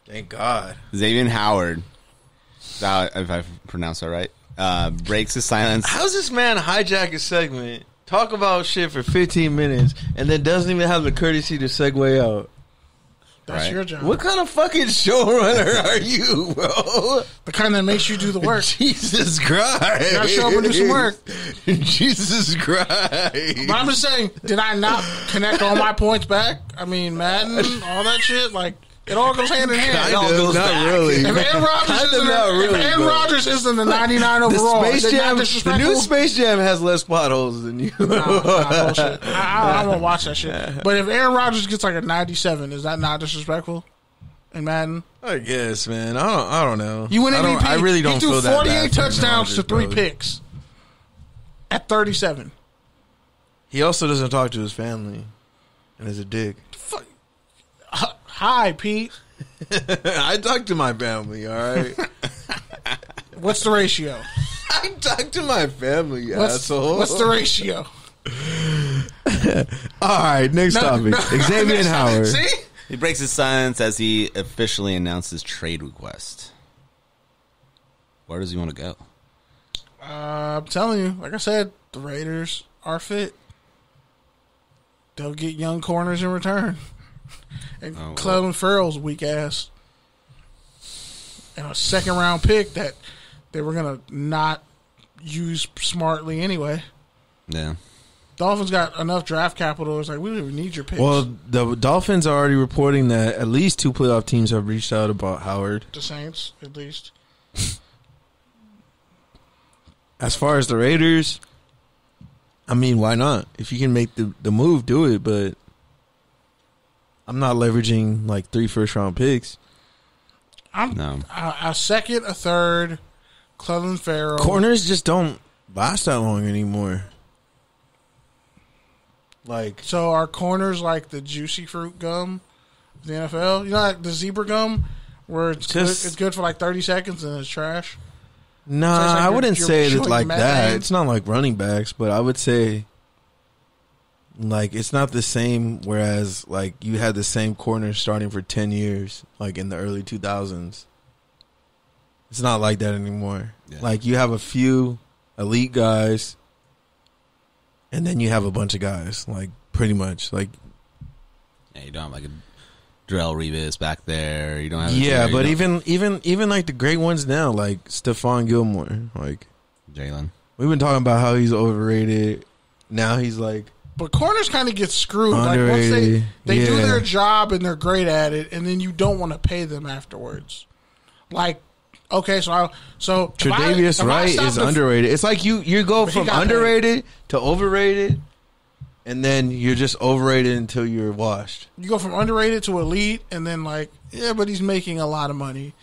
Speaker 3: Thank God.
Speaker 2: Xavien Howard, if I pronounced that right, breaks his silence.
Speaker 3: How's this man hijack a segment, talk about shit for 15 minutes, and then doesn't even have the courtesy to segue out?
Speaker 1: That's
Speaker 2: Right.
Speaker 1: your job.
Speaker 3: What kind of fucking showrunner are you, bro?
Speaker 1: The kind that makes you do the work.
Speaker 3: Jesus Christ.
Speaker 1: You gotta show up and do some work.
Speaker 3: Jesus Christ.
Speaker 1: But I'm just saying, did I not connect all my points back? I mean, Madden, all that shit, like, it all goes hand in hand.
Speaker 2: It all goes
Speaker 3: not
Speaker 2: back.
Speaker 3: really.
Speaker 1: If Aaron Rodgers isn't the 99 overall,
Speaker 3: The Space
Speaker 1: is it not
Speaker 3: Jam, the
Speaker 1: disrespectful?
Speaker 3: new Space Jam has less plot holes than you.
Speaker 1: Nah, bullshit. I won't watch that shit. But if Aaron Rodgers gets like a 97, is that not disrespectful in Madden?
Speaker 3: I guess, man. I don't know.
Speaker 1: You win MVP.
Speaker 3: I really don't
Speaker 1: he
Speaker 3: feel
Speaker 1: threw
Speaker 3: that
Speaker 1: 48
Speaker 3: bad for Aaron
Speaker 1: touchdowns to
Speaker 3: Rodgers,
Speaker 1: 3
Speaker 3: bro.
Speaker 1: picks at 37.
Speaker 3: He also doesn't talk to his family, and is a dick.
Speaker 1: Fuck. Hi, Pete.
Speaker 3: I talk to my family, all right?
Speaker 1: What's the ratio?
Speaker 3: I talk to my family, you asshole.
Speaker 1: What's the ratio?
Speaker 3: All right, next topic. Xavien Howard.
Speaker 1: See?
Speaker 2: He breaks his silence as he officially announced his trade request. Where does he want to go?
Speaker 1: I'm telling you, like I said, the Raiders are fit. They'll get young corners in return. And Clelin Ferrell's weak ass. And a second round pick that they were going to not use smartly anyway.
Speaker 2: Yeah.
Speaker 1: Dolphins got enough draft capital. It's like, we don't even need your picks.
Speaker 3: Well, the Dolphins are already reporting that at least 2 playoff teams have reached out about Howard.
Speaker 1: The Saints, at least.
Speaker 3: As far as the Raiders, I mean, why not? If you can make the move, do it. But I'm not leveraging like 3 first-round picks.
Speaker 2: No.
Speaker 1: A second, a third, Clelin Ferrell.
Speaker 3: Corners just don't last that long anymore. Like,
Speaker 1: So are corners like the juicy fruit gum of the NFL? You know, like the zebra gum, where it's good for like 30 seconds and it's trash?
Speaker 3: nah,
Speaker 1: So it's like
Speaker 3: I wouldn't
Speaker 1: you're
Speaker 3: say it
Speaker 1: chewing
Speaker 3: like
Speaker 1: meth
Speaker 3: that.
Speaker 1: veins?
Speaker 3: It's not like running backs, but I would say like it's not the same. Whereas like you had the same corner starting for 10 years, like in the early 2000s. It's not like that anymore.
Speaker 2: Yeah.
Speaker 3: Like, you have a few elite guys, and then you have a bunch of guys. Like, pretty much. Like,
Speaker 2: Yeah, you don't have like a Darrell Revis back there. You don't have
Speaker 3: but even like the great ones now, like Stephon Gilmore, like
Speaker 2: Jalen.
Speaker 3: we've been talking about how he's overrated. Now he's like
Speaker 1: But corners kind of get screwed.
Speaker 3: underrated.
Speaker 1: Like once they do
Speaker 3: Yeah.
Speaker 1: their job and they're great at it, and then you don't want to pay them afterwards. Like, okay,
Speaker 3: Tre'Davious Wright is underrated. It's like you go
Speaker 1: But he
Speaker 3: from
Speaker 1: got
Speaker 3: underrated to overrated, and then you're just overrated until you're washed.
Speaker 1: You go from underrated to elite, and then like, yeah, but he's making a lot of money.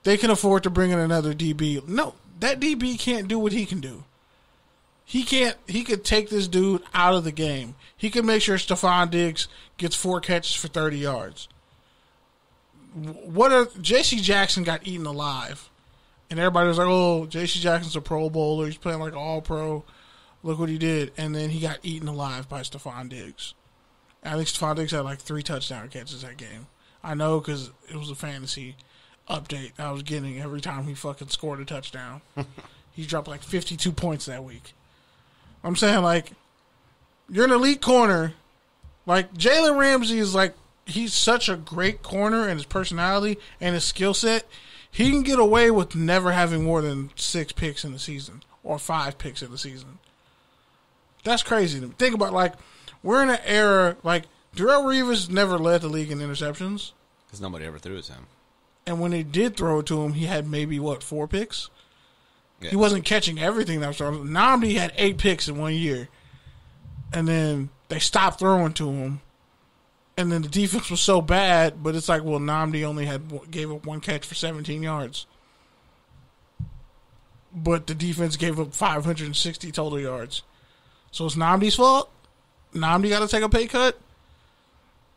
Speaker 1: They can afford to bring in another DB. No, that DB can't do what he can do. He can't. He could take this dude out of the game. He could make sure Stephon Diggs gets 4 catches for 30 yards. J.C. Jackson got eaten alive, and everybody was like, "Oh, J.C. Jackson's a Pro Bowler. He's playing like All Pro. Look what he did." And then he got eaten alive by Stephon Diggs. I think Stephon Diggs had like 3 touchdown catches that game. I know because it was a fantasy update I was getting every time he fucking scored a touchdown. He dropped like 52 points that week. I'm saying, like, you're an elite corner. Like, Jalen Ramsey is like, he's such a great corner, and his personality and his skill set, he can get away with never having more than 6 picks in the season or 5 picks in the season. That's crazy to me. Think about, like, we're in an era, like, Darrell Revis never led the league in interceptions.
Speaker 2: Because nobody ever threw it to him.
Speaker 1: And when they did throw it to him, he had maybe, 4 picks?
Speaker 2: Yeah.
Speaker 1: He wasn't catching everything that was thrown. Namdi had 8 picks in 1 year. And then they stopped throwing to him. And then the defense was so bad, but it's like, well, Namdi only gave up 1 catch for 17 yards. But the defense gave up 560 total yards. So it's Namdi's fault? Namdi got to take a pay cut?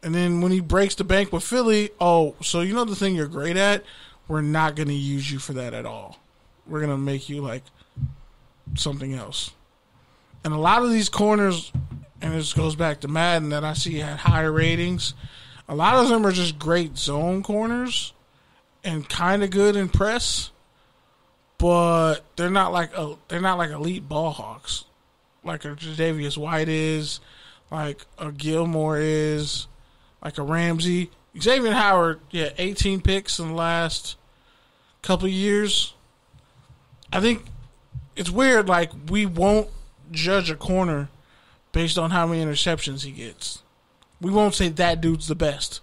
Speaker 1: And then when he breaks the bank with Philly, oh, so you know the thing you're great at? We're not going to use you for that at all. We're going to make you like something else. And a lot of these corners, and this goes back to Madden that I see had higher ratings, a lot of them are just great zone corners and kind of good in press, but they're not like elite ball hawks like a Tre'Davious White is, like a Gilmore is, like a Ramsey. Xavien Howard, 18 picks in the last couple of years. I think it's weird, like, we won't judge a corner based on how many interceptions he gets. We won't say that dude's the best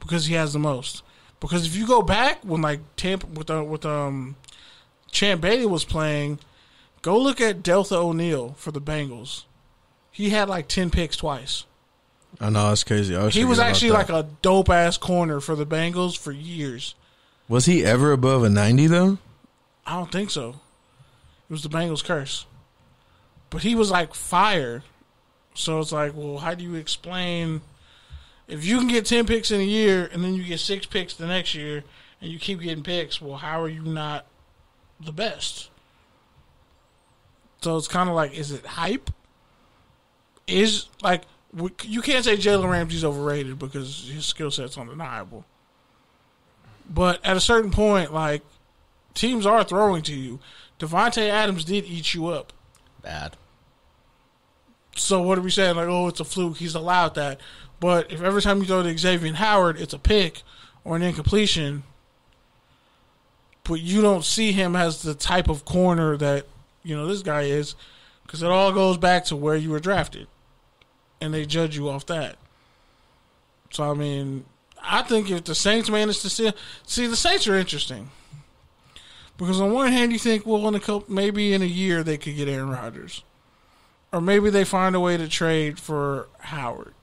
Speaker 1: because he has the most. Because if you go back when, like, Tampa with Champ Bailey was playing, go look at Deltha O'Neal for the Bengals. He had like 10 picks twice.
Speaker 3: I know, it's crazy.
Speaker 1: He was actually like a dope ass corner for the Bengals for years.
Speaker 3: Was he ever above a 90 though?
Speaker 1: I don't think so. It was the Bengals' curse. But he was like fire. So it's like, well, how do you explain if you can get 10 picks in a year and then you get 6 picks the next year and you keep getting picks, well, how are you not the best? So it's kind of like, is it hype? Is like, you can't say Jalen Ramsey's overrated because his skill set's undeniable. But at a certain point, like, teams are throwing to you. Devontae Adams did eat you up.
Speaker 2: Bad.
Speaker 1: So what are we saying? Like, oh, it's a fluke. He's allowed that. But if every time you throw to Xavien Howard, it's a pick or an incompletion, but you don't see him as the type of corner that, you know, this guy is, because it all goes back to where you were drafted. And they judge you off that. So, I mean, I think if the Saints manage to see, the Saints are interesting. Because on one hand, you think, well, maybe in a year they could get Aaron Rodgers. Or maybe they find a way to trade for Howard.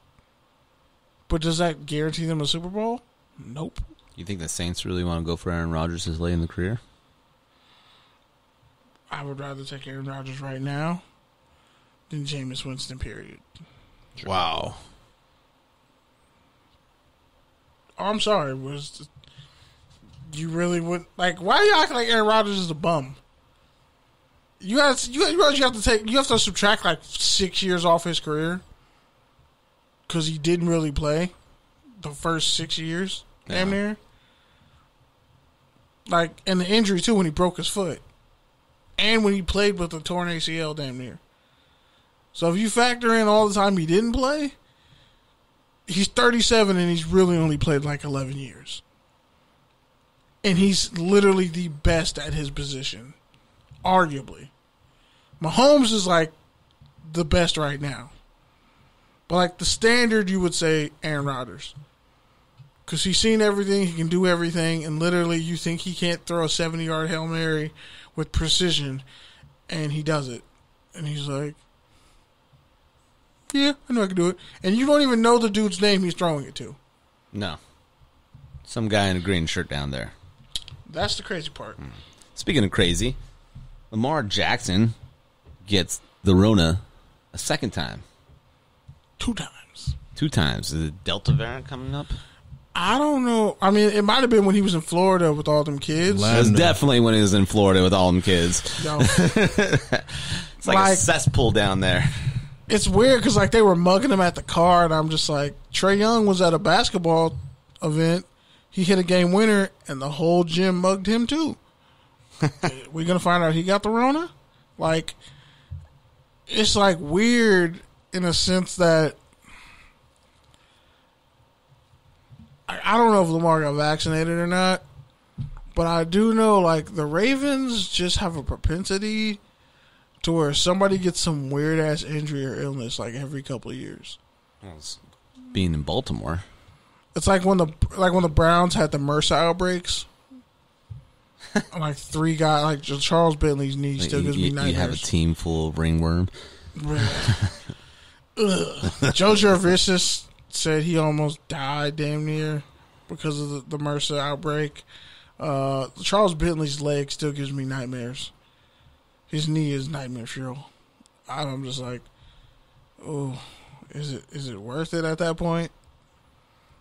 Speaker 1: But does that guarantee them a Super Bowl? Nope.
Speaker 2: You think the Saints really want to go for Aaron Rodgers this late in the career?
Speaker 1: I would rather take Aaron Rodgers right now than Jameis Winston, period.
Speaker 3: Wow.
Speaker 1: Oh, I'm sorry. You really would like? Why are you acting like Aaron Rodgers is a bum? You have to subtract like 6 years off his career because he didn't really play the first 6 years. Damn near. Like, and the injury, too, when he broke his foot. And when he played with a torn ACL damn near. So if you factor in all the time he didn't play, he's 37 and he's really only played like 11 years. And he's literally the best at his position. Arguably. Mahomes is like the best right now. But like the standard, you would say Aaron Rodgers. Because he's seen everything, he can do everything, and literally you think he can't throw a 70-yard Hail Mary with precision, and he does it. And he's like, yeah, I know I can do it. And you don't even know the dude's name he's throwing it to.
Speaker 2: No. Some guy in a green shirt down there.
Speaker 1: That's the crazy part.
Speaker 2: Speaking of crazy, Lamar Jackson gets the Rona a second time.
Speaker 1: 2 times.
Speaker 2: 2 times. Is the Delta variant coming up?
Speaker 1: I don't know. I mean, it might have been when he was in Florida with all them kids.
Speaker 2: It was definitely when he was in Florida with all them kids.
Speaker 1: Yo.
Speaker 2: It's like a cesspool down there.
Speaker 1: It's weird because like they were mugging him at the car, and I'm just like, Trae Young was at a basketball event. He hit a game winner, and the whole gym mugged him too. We're gonna find out he got the Rona. Like, it's like weird in a sense that I don't know if Lamar got vaccinated or not, but I do know like the Ravens just have a propensity to where somebody gets some weird ass injury or illness like every couple of years.
Speaker 2: Well, being in Baltimore,
Speaker 1: it's like when the Browns had the MRSA outbreaks. Like 3 guys, like Charles Bentley's knee still gives me nightmares.
Speaker 2: You have a team full of ringworm.
Speaker 1: Joe Jarvis said he almost died damn near because of the MRSA outbreak. Charles Bentley's leg still gives me nightmares. His knee is nightmare fuel. I'm just like, oh, is it worth it at that point?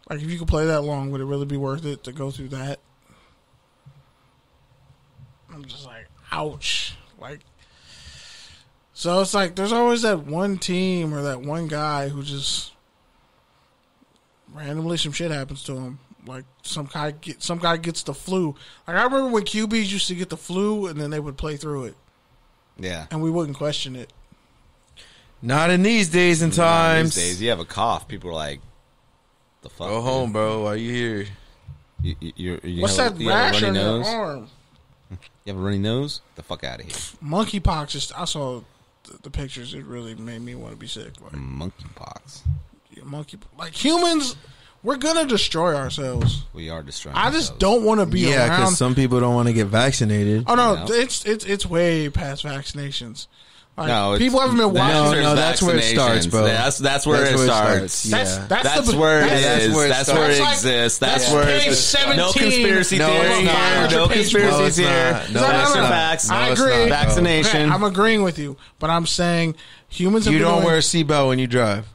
Speaker 1: Like, if you could play that long, would it really be worth it to go through that? I'm just like, ouch. Like, so it's like there's always that one team or that one guy who just randomly some shit happens to him. Like some guy gets the flu. Like I remember when QBs used to get the flu and then they would play through it.
Speaker 2: Yeah,
Speaker 1: and we wouldn't question it.
Speaker 3: Not in these days and times.
Speaker 2: These days, you have a cough. People are like, "The fuck."
Speaker 3: Go home, bro. Why you here?
Speaker 2: You
Speaker 1: What's that rash on your arm?
Speaker 2: You have a runny nose? The fuck out of here.
Speaker 1: Monkeypox. I saw the pictures. It really made me want to be sick. Like,
Speaker 2: monkeypox.
Speaker 1: Yeah, like humans, we're gonna destroy ourselves.
Speaker 2: We are destroying.
Speaker 1: I just don't want to be around.
Speaker 3: Yeah, because some people don't want to get vaccinated.
Speaker 1: Oh no, it's way past vaccinations. Like,
Speaker 2: no,
Speaker 1: people haven't been watching.
Speaker 3: No, that's where it starts, bro.
Speaker 2: That's where it starts.
Speaker 3: Yeah.
Speaker 1: That's
Speaker 2: where it is. That's where it exists. That's where it's no conspiracy theories. No conspiracies here. No facts.
Speaker 1: I agree.
Speaker 2: Vaccination.
Speaker 1: I'm agreeing with you, but I'm saying humans.
Speaker 3: You don't wear a seatbelt when you drive.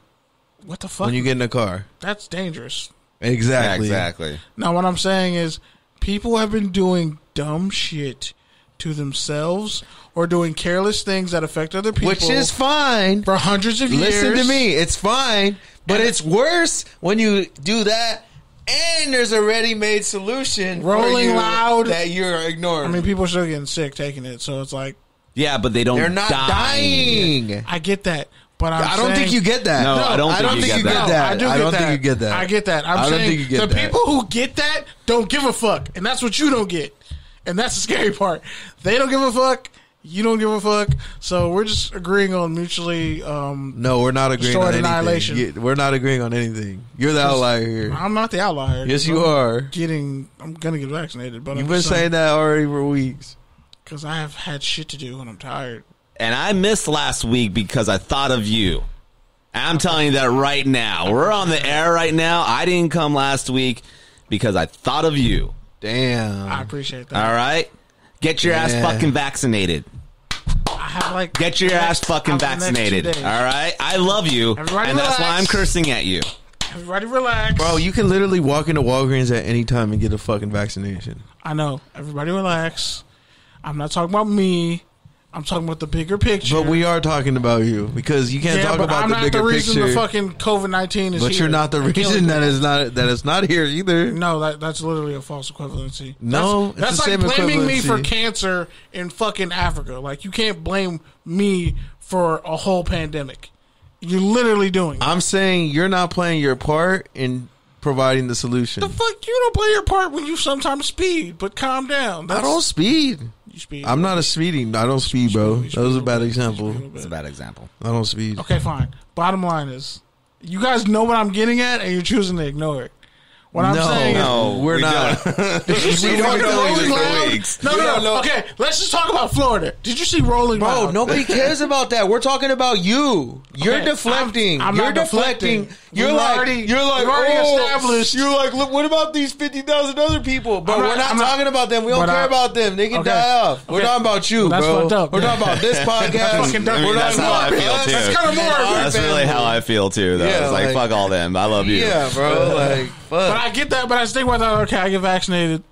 Speaker 1: What the fuck?
Speaker 3: When you get in a car,
Speaker 1: that's dangerous.
Speaker 3: Exactly.
Speaker 2: Yeah, exactly.
Speaker 1: Now, what I'm saying is, people have been doing dumb shit to themselves or doing careless things that affect other people,
Speaker 3: which is fine
Speaker 1: for hundreds of years.
Speaker 3: Listen to me, it's fine, but it's worse when you do that and there's a ready-made solution
Speaker 1: rolling loud
Speaker 3: that you're ignoring.
Speaker 1: I mean, people are still getting sick taking it, so it's like,
Speaker 2: yeah, but they're not dying.
Speaker 1: I get that. But
Speaker 3: I don't think you get that.
Speaker 2: No, I don't think you get that.
Speaker 3: I don't think you get that.
Speaker 1: I get that. I'm saying the people who get that don't give a fuck, and that's what you don't get, and that's the scary part. They don't give a fuck. You don't give a fuck. So we're just agreeing on mutually.
Speaker 3: No, we're not agreeing on anything. We're not agreeing on anything. You're the outlier here.
Speaker 1: I'm not the outlier.
Speaker 3: Yes, you are.
Speaker 1: I'm gonna get vaccinated, but
Speaker 3: you've been saying that already for weeks.
Speaker 1: Because I have had shit to do and I'm tired.
Speaker 2: And I missed last week because I thought of you. I'm telling you that right now. We're on the air right now. I didn't come last week because I thought of you.
Speaker 3: Damn.
Speaker 1: I appreciate that.
Speaker 2: All right? Get your ass fucking vaccinated.
Speaker 1: I have
Speaker 2: get your ass fucking vaccinated. All right? I love you.
Speaker 1: Everybody
Speaker 2: and
Speaker 1: relax.
Speaker 2: That's why I'm cursing at you.
Speaker 1: Everybody relax.
Speaker 3: Bro, you can literally walk into Walgreens at any time and get a fucking vaccination.
Speaker 1: I know. Everybody relax. I'm not talking about me. I'm talking about the bigger picture.
Speaker 3: But we are talking about you because you can't talk about
Speaker 1: I'm
Speaker 3: the
Speaker 1: not
Speaker 3: bigger
Speaker 1: the reason
Speaker 3: picture.
Speaker 1: the fucking COVID-19 is
Speaker 3: But
Speaker 1: here.
Speaker 3: you're not the reason that is not here either.
Speaker 1: No, that's literally a false equivalency.
Speaker 3: No,
Speaker 1: that's
Speaker 3: it's the
Speaker 1: like
Speaker 3: same
Speaker 1: blaming me for
Speaker 3: equivalency.
Speaker 1: cancer in fucking Africa. Like, you can't blame me for a whole pandemic. You're literally doing it.
Speaker 3: I'm saying you're not playing your part in providing the solution.
Speaker 1: The fuck, you don't play your part when you sometimes speed, but calm down.
Speaker 3: I don't speed.
Speaker 1: You speed.
Speaker 3: I'm not a speeding. I don't speed, bro. That was a bad example.
Speaker 2: It's a bad example.
Speaker 3: I don't speed.
Speaker 1: Okay, fine. Bottom line is, you guys know what I'm getting at, and you're choosing to ignore it. What I'm saying is,
Speaker 3: we're not.
Speaker 1: did you see
Speaker 2: We don't
Speaker 1: fucking
Speaker 2: know
Speaker 1: Rolling
Speaker 2: either for
Speaker 1: Loud?
Speaker 2: weeks.
Speaker 1: No. Okay, let's just talk about Florida. Did you see Rolling
Speaker 5: Bro,
Speaker 1: Loud?
Speaker 5: nobody cares about that. We're talking about you. You're
Speaker 1: Okay,
Speaker 5: deflecting.
Speaker 1: I'm
Speaker 5: you're
Speaker 1: not deflecting.
Speaker 5: You're
Speaker 1: We've
Speaker 5: like,
Speaker 1: already-
Speaker 5: you're like,
Speaker 1: we've already
Speaker 5: oh,
Speaker 1: established-
Speaker 5: You're like, look, what about these 50,000 other people? But we're not talking about them. We don't
Speaker 1: but
Speaker 5: care
Speaker 1: I-
Speaker 5: about them. They can
Speaker 1: okay,
Speaker 5: die off. We're
Speaker 1: okay.
Speaker 5: talking about you,
Speaker 1: That's
Speaker 5: bro.
Speaker 1: fucked up.
Speaker 5: We're talking about this podcast.
Speaker 1: fucking dumb.
Speaker 5: We're
Speaker 2: That's
Speaker 5: talking
Speaker 2: how I
Speaker 5: about
Speaker 2: feel
Speaker 5: us.
Speaker 2: too.
Speaker 1: That's kind of more.
Speaker 2: That's really how I feel too. Though
Speaker 5: Yeah,
Speaker 2: it's like
Speaker 5: like-
Speaker 2: fuck all them. I love you.
Speaker 5: Yeah, bro. Like, fuck.
Speaker 1: But I get that. But I think about that. Okay, I get vaccinated,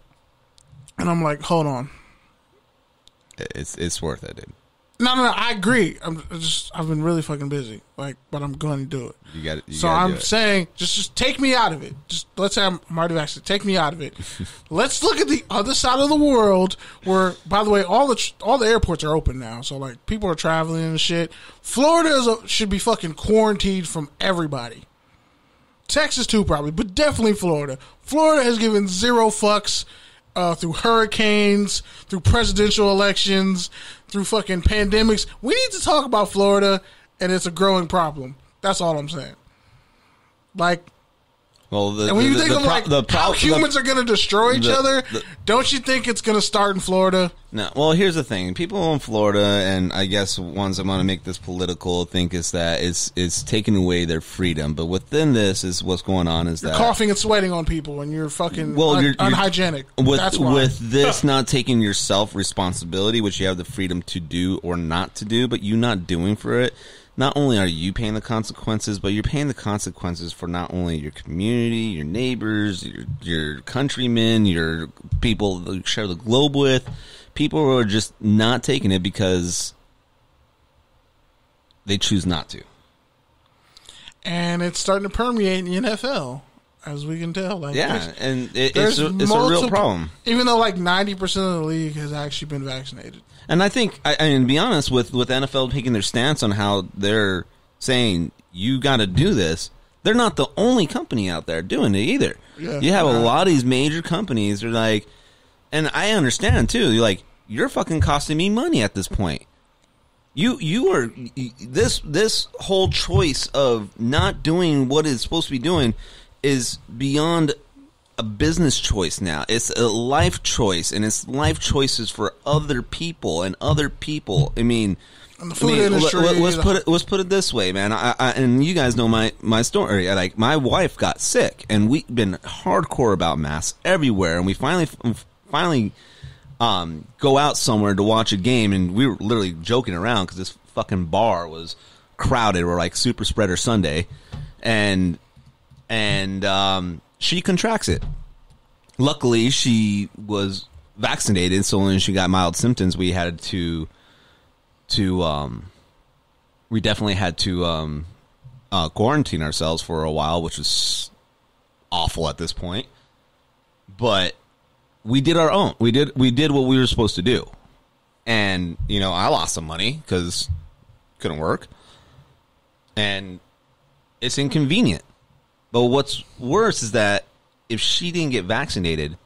Speaker 1: and I'm like, hold on.
Speaker 2: It's worth it, dude.
Speaker 1: No. I agree. I've been really fucking busy. Like, but I'm going to do it.
Speaker 2: You got it.
Speaker 1: So I'm saying, just take me out of it. Just let's say I'm already vaccinated. Take me out of it. Let's look at the other side of the world, where, by the way, all the airports are open now. So like, people are traveling and shit. Florida should be fucking quarantined from everybody. Texas too, probably, but definitely Florida. Florida has given zero fucks through hurricanes, through presidential elections, through fucking pandemics. We need to talk about Florida, and it's a growing problem. That's all I'm saying. Like,
Speaker 2: well,
Speaker 1: and when you think of how humans are going to destroy each other, don't you think it's going to start in Florida?
Speaker 2: No. Well, here's the thing: people in Florida, and I guess ones that want to make this political, think is that it's taking away their freedom. But within this is what's going on is
Speaker 1: You're
Speaker 2: that
Speaker 1: coughing and sweating on people, and you're fucking
Speaker 2: you're
Speaker 1: unhygienic. That's why.
Speaker 2: With this not taking your self responsibility, which you have the freedom to do or not to do, but you not doing for it. Not only are you paying the consequences, but you're paying the consequences for not only your community, your neighbors, your countrymen, your people that you share the globe with. People who are just not taking it because they choose not to.
Speaker 1: And it's starting to permeate in the NFL, as we can tell. Like,
Speaker 2: Yeah, and it's
Speaker 1: there's
Speaker 2: a real problem.
Speaker 1: Even though like 90% of the league has actually been vaccinated.
Speaker 2: And I think, I mean, to be honest, with NFL taking their stance on how they're saying you got to do this, they're not the only company out there doing it either.
Speaker 1: Yeah.
Speaker 2: You have a lot of these major companies that are like, and I understand too. You're like, you're fucking costing me money at this point. You are this whole choice of not doing what it's supposed to be doing is beyond a business choice now. It's a life choice, and it's life choices for other people and other people. I mean,
Speaker 1: And the food industry.
Speaker 2: let's put it this way, man. I and you guys know my story. Like, my wife got sick, and we've been hardcore about masks everywhere. And we finally go out somewhere to watch a game, and we were literally joking around because this fucking bar was crowded. We're like Super Spreader Sunday, and she contracts it. Luckily, she was vaccinated, so when she got mild symptoms, we had to we definitely had to quarantine ourselves for a while, which was awful at this point. But we did our own. We did what we were supposed to do, and I lost some money because couldn't work, and it's inconvenient. But what's worse is that if she didn't get vaccinated,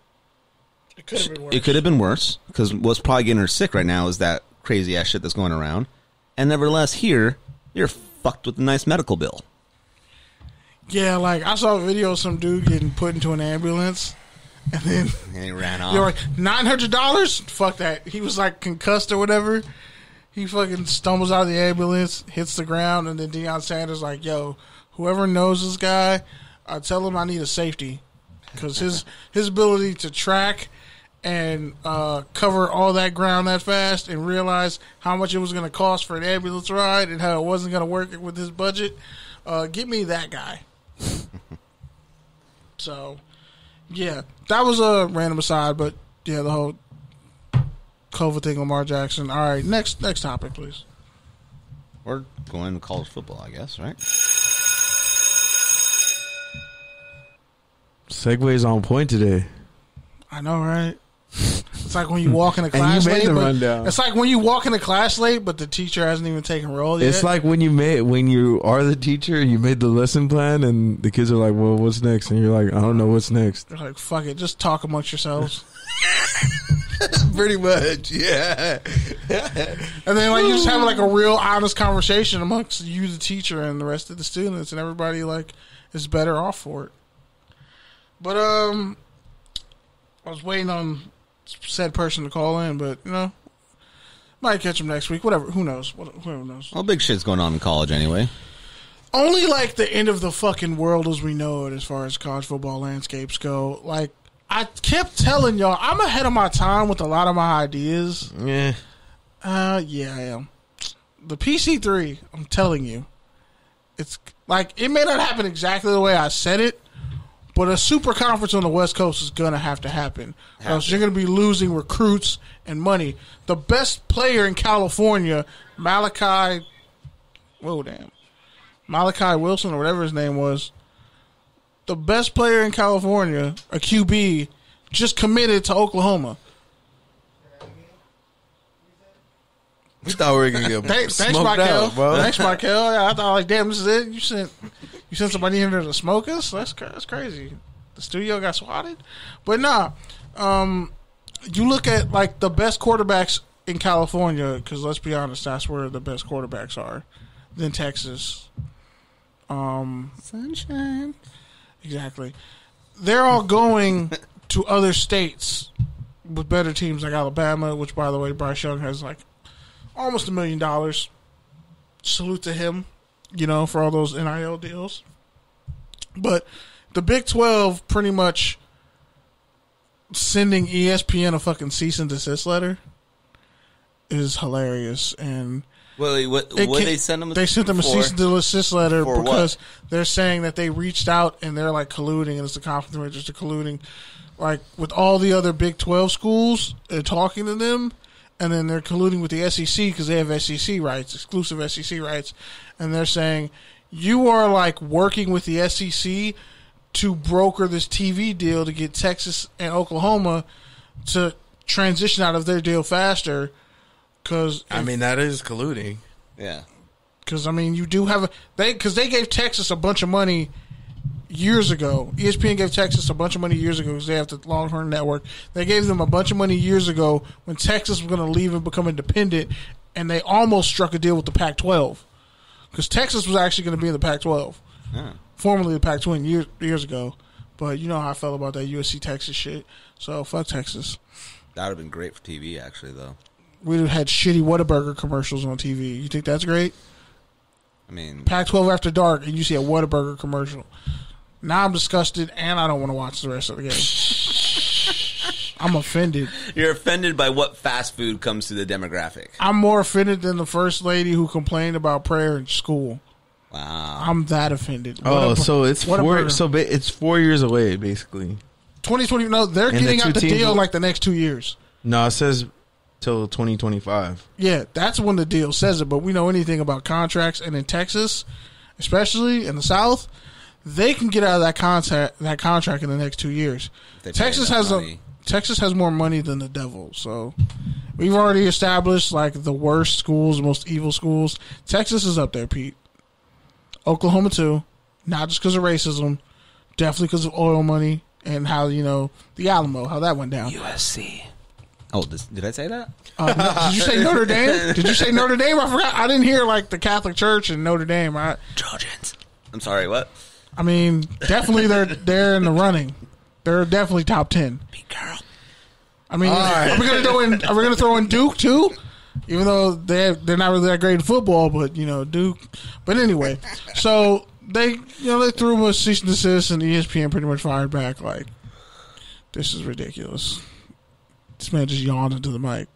Speaker 1: It could have been worse.
Speaker 2: it could have been worse, because what's probably getting her sick right now is that crazy ass shit that's going around. And nevertheless, here you're fucked with a nice medical bill.
Speaker 1: Yeah, like I saw a video of some dude getting put into an ambulance, and then
Speaker 2: And he ran off.
Speaker 1: you're like $900. Fuck that. He was like concussed or whatever. He fucking stumbles out of the ambulance, hits the ground, and then Deion Sanders like, "Yo, whoever knows this guy, tell him I need a safety, because his ability to track and cover all that ground that fast and realize how much it was going to cost for an ambulance ride and how it wasn't going to work with his budget. Get me that guy." So, yeah, that was a random aside, but yeah, the whole COVID thing, Lamar Jackson. All right, next topic, please.
Speaker 2: We're going to college football, I guess, right?
Speaker 3: Segway's on point today.
Speaker 1: I know, right? It's like when you walk in a class
Speaker 3: you made
Speaker 1: late.
Speaker 3: the
Speaker 1: But
Speaker 3: rundown.
Speaker 1: it's like when you walk in a class late, but the teacher hasn't even taken roll yet.
Speaker 3: It's like when you are the teacher, you made the lesson plan, and the kids are like, "Well, what's next?" And you're like, "I don't know what's next."
Speaker 1: They're like, fuck it, just talk amongst yourselves.
Speaker 3: Pretty much, yeah.
Speaker 1: And then like you just have like a real honest conversation amongst you, the teacher, and the rest of the students, and everybody like is better off for it. But I was waiting on said person to call in, but might catch him next week. Whatever, who knows? Whoever knows.
Speaker 2: Well, big shit's going on in college anyway.
Speaker 1: Only like the end of the fucking world as we know it, as far as college football landscapes go. Like I kept telling y'all, I'm ahead of my time with a lot of my ideas.
Speaker 3: Yeah.
Speaker 1: Yeah, I am. The PC3, I'm telling you, it's like it may not happen exactly the way I said it, but a super conference on the West Coast is gonna have to happen. Or else you're gonna be losing recruits and money. The best player in California, Malachi Wilson or whatever his name was, the best player in California, a QB, just committed to Oklahoma.
Speaker 3: We thought we were gonna get
Speaker 1: Thanks,
Speaker 3: smoked
Speaker 1: Michael.
Speaker 3: out, bro.
Speaker 1: Thanks, Michael. Yeah, I thought, like, damn, this is it. You sent somebody in there to smoke us. That's crazy. The studio got swatted, but nah. You look at like the best quarterbacks in California, because let's be honest, that's where the best quarterbacks are. Then Texas.
Speaker 2: Sunshine.
Speaker 1: Exactly. They're all going to other states with better teams like Alabama, which, by the way, Bryce Young has like almost $1 million. Salute to him, for all those NIL deals. But the Big 12 pretty much sending ESPN a fucking cease and desist letter is hilarious. And
Speaker 2: What they send them?
Speaker 1: They sent them a cease and desist letter
Speaker 2: for
Speaker 1: because
Speaker 2: what?
Speaker 1: they're saying that they reached out and they're like colluding, and it's the conflict of interest, colluding like with all the other Big 12 schools. They're talking to them, and then they're colluding with the SEC because they have SEC rights, exclusive SEC rights, and they're saying you are like working with the SEC to broker this TV deal to get Texas and Oklahoma to transition out of their deal faster. Because
Speaker 3: that is colluding.
Speaker 2: Yeah.
Speaker 1: Because you do have because they gave Texas a bunch of money years ago. ESPN gave Texas a bunch of money years ago because they have the Longhorn Network. They gave them a bunch of money years ago when Texas was going to leave and become independent, and they almost struck a deal with the Pac-12 because Texas was actually going to be in the Pac-12, formerly the Pac-12 years ago. But you know how I felt about that USC Texas shit. So fuck Texas.
Speaker 2: That would have been great for TV, actually, though.
Speaker 1: We'd have had shitty Whataburger commercials on TV. You think that's great? Pac-12 after dark, and you see a Whataburger commercial. Now I'm disgusted, and I don't want to watch the rest of the game. I'm offended.
Speaker 2: You're offended by what fast food comes to the demographic.
Speaker 1: I'm more offended than the first lady who complained about prayer in school.
Speaker 2: Wow.
Speaker 1: I'm that offended.
Speaker 3: So it's it's 4 years away, basically.
Speaker 1: 2020. No, they're getting out the deal like the next 2 years.
Speaker 3: No, it says till 2025.
Speaker 1: Yeah, that's when the deal says it. But we know anything about contracts, and in Texas, especially in the South, they can get out of that contract in the next 2 years. Texas has more money than the devil. So we've already established like the worst schools, the most evil schools. Texas is up there, Pete. Oklahoma too, not just because of racism, definitely because of oil money and how the Alamo, how that went down.
Speaker 2: USC. Oh, did I say that?
Speaker 1: No, did you say Notre Dame? Did you say Notre Dame? I forgot. I didn't hear like the Catholic Church and Notre Dame.
Speaker 2: Trojans. I'm sorry. What?
Speaker 1: Definitely they're in the running. They're definitely top 10.
Speaker 2: Pete Carroll.
Speaker 1: Are we gonna throw in Duke too? Even though they're not really that great in football, but Duke. But anyway, so they threw him a cease and desist, and ESPN pretty much fired back like, "This is ridiculous." This man just yawned into the mic.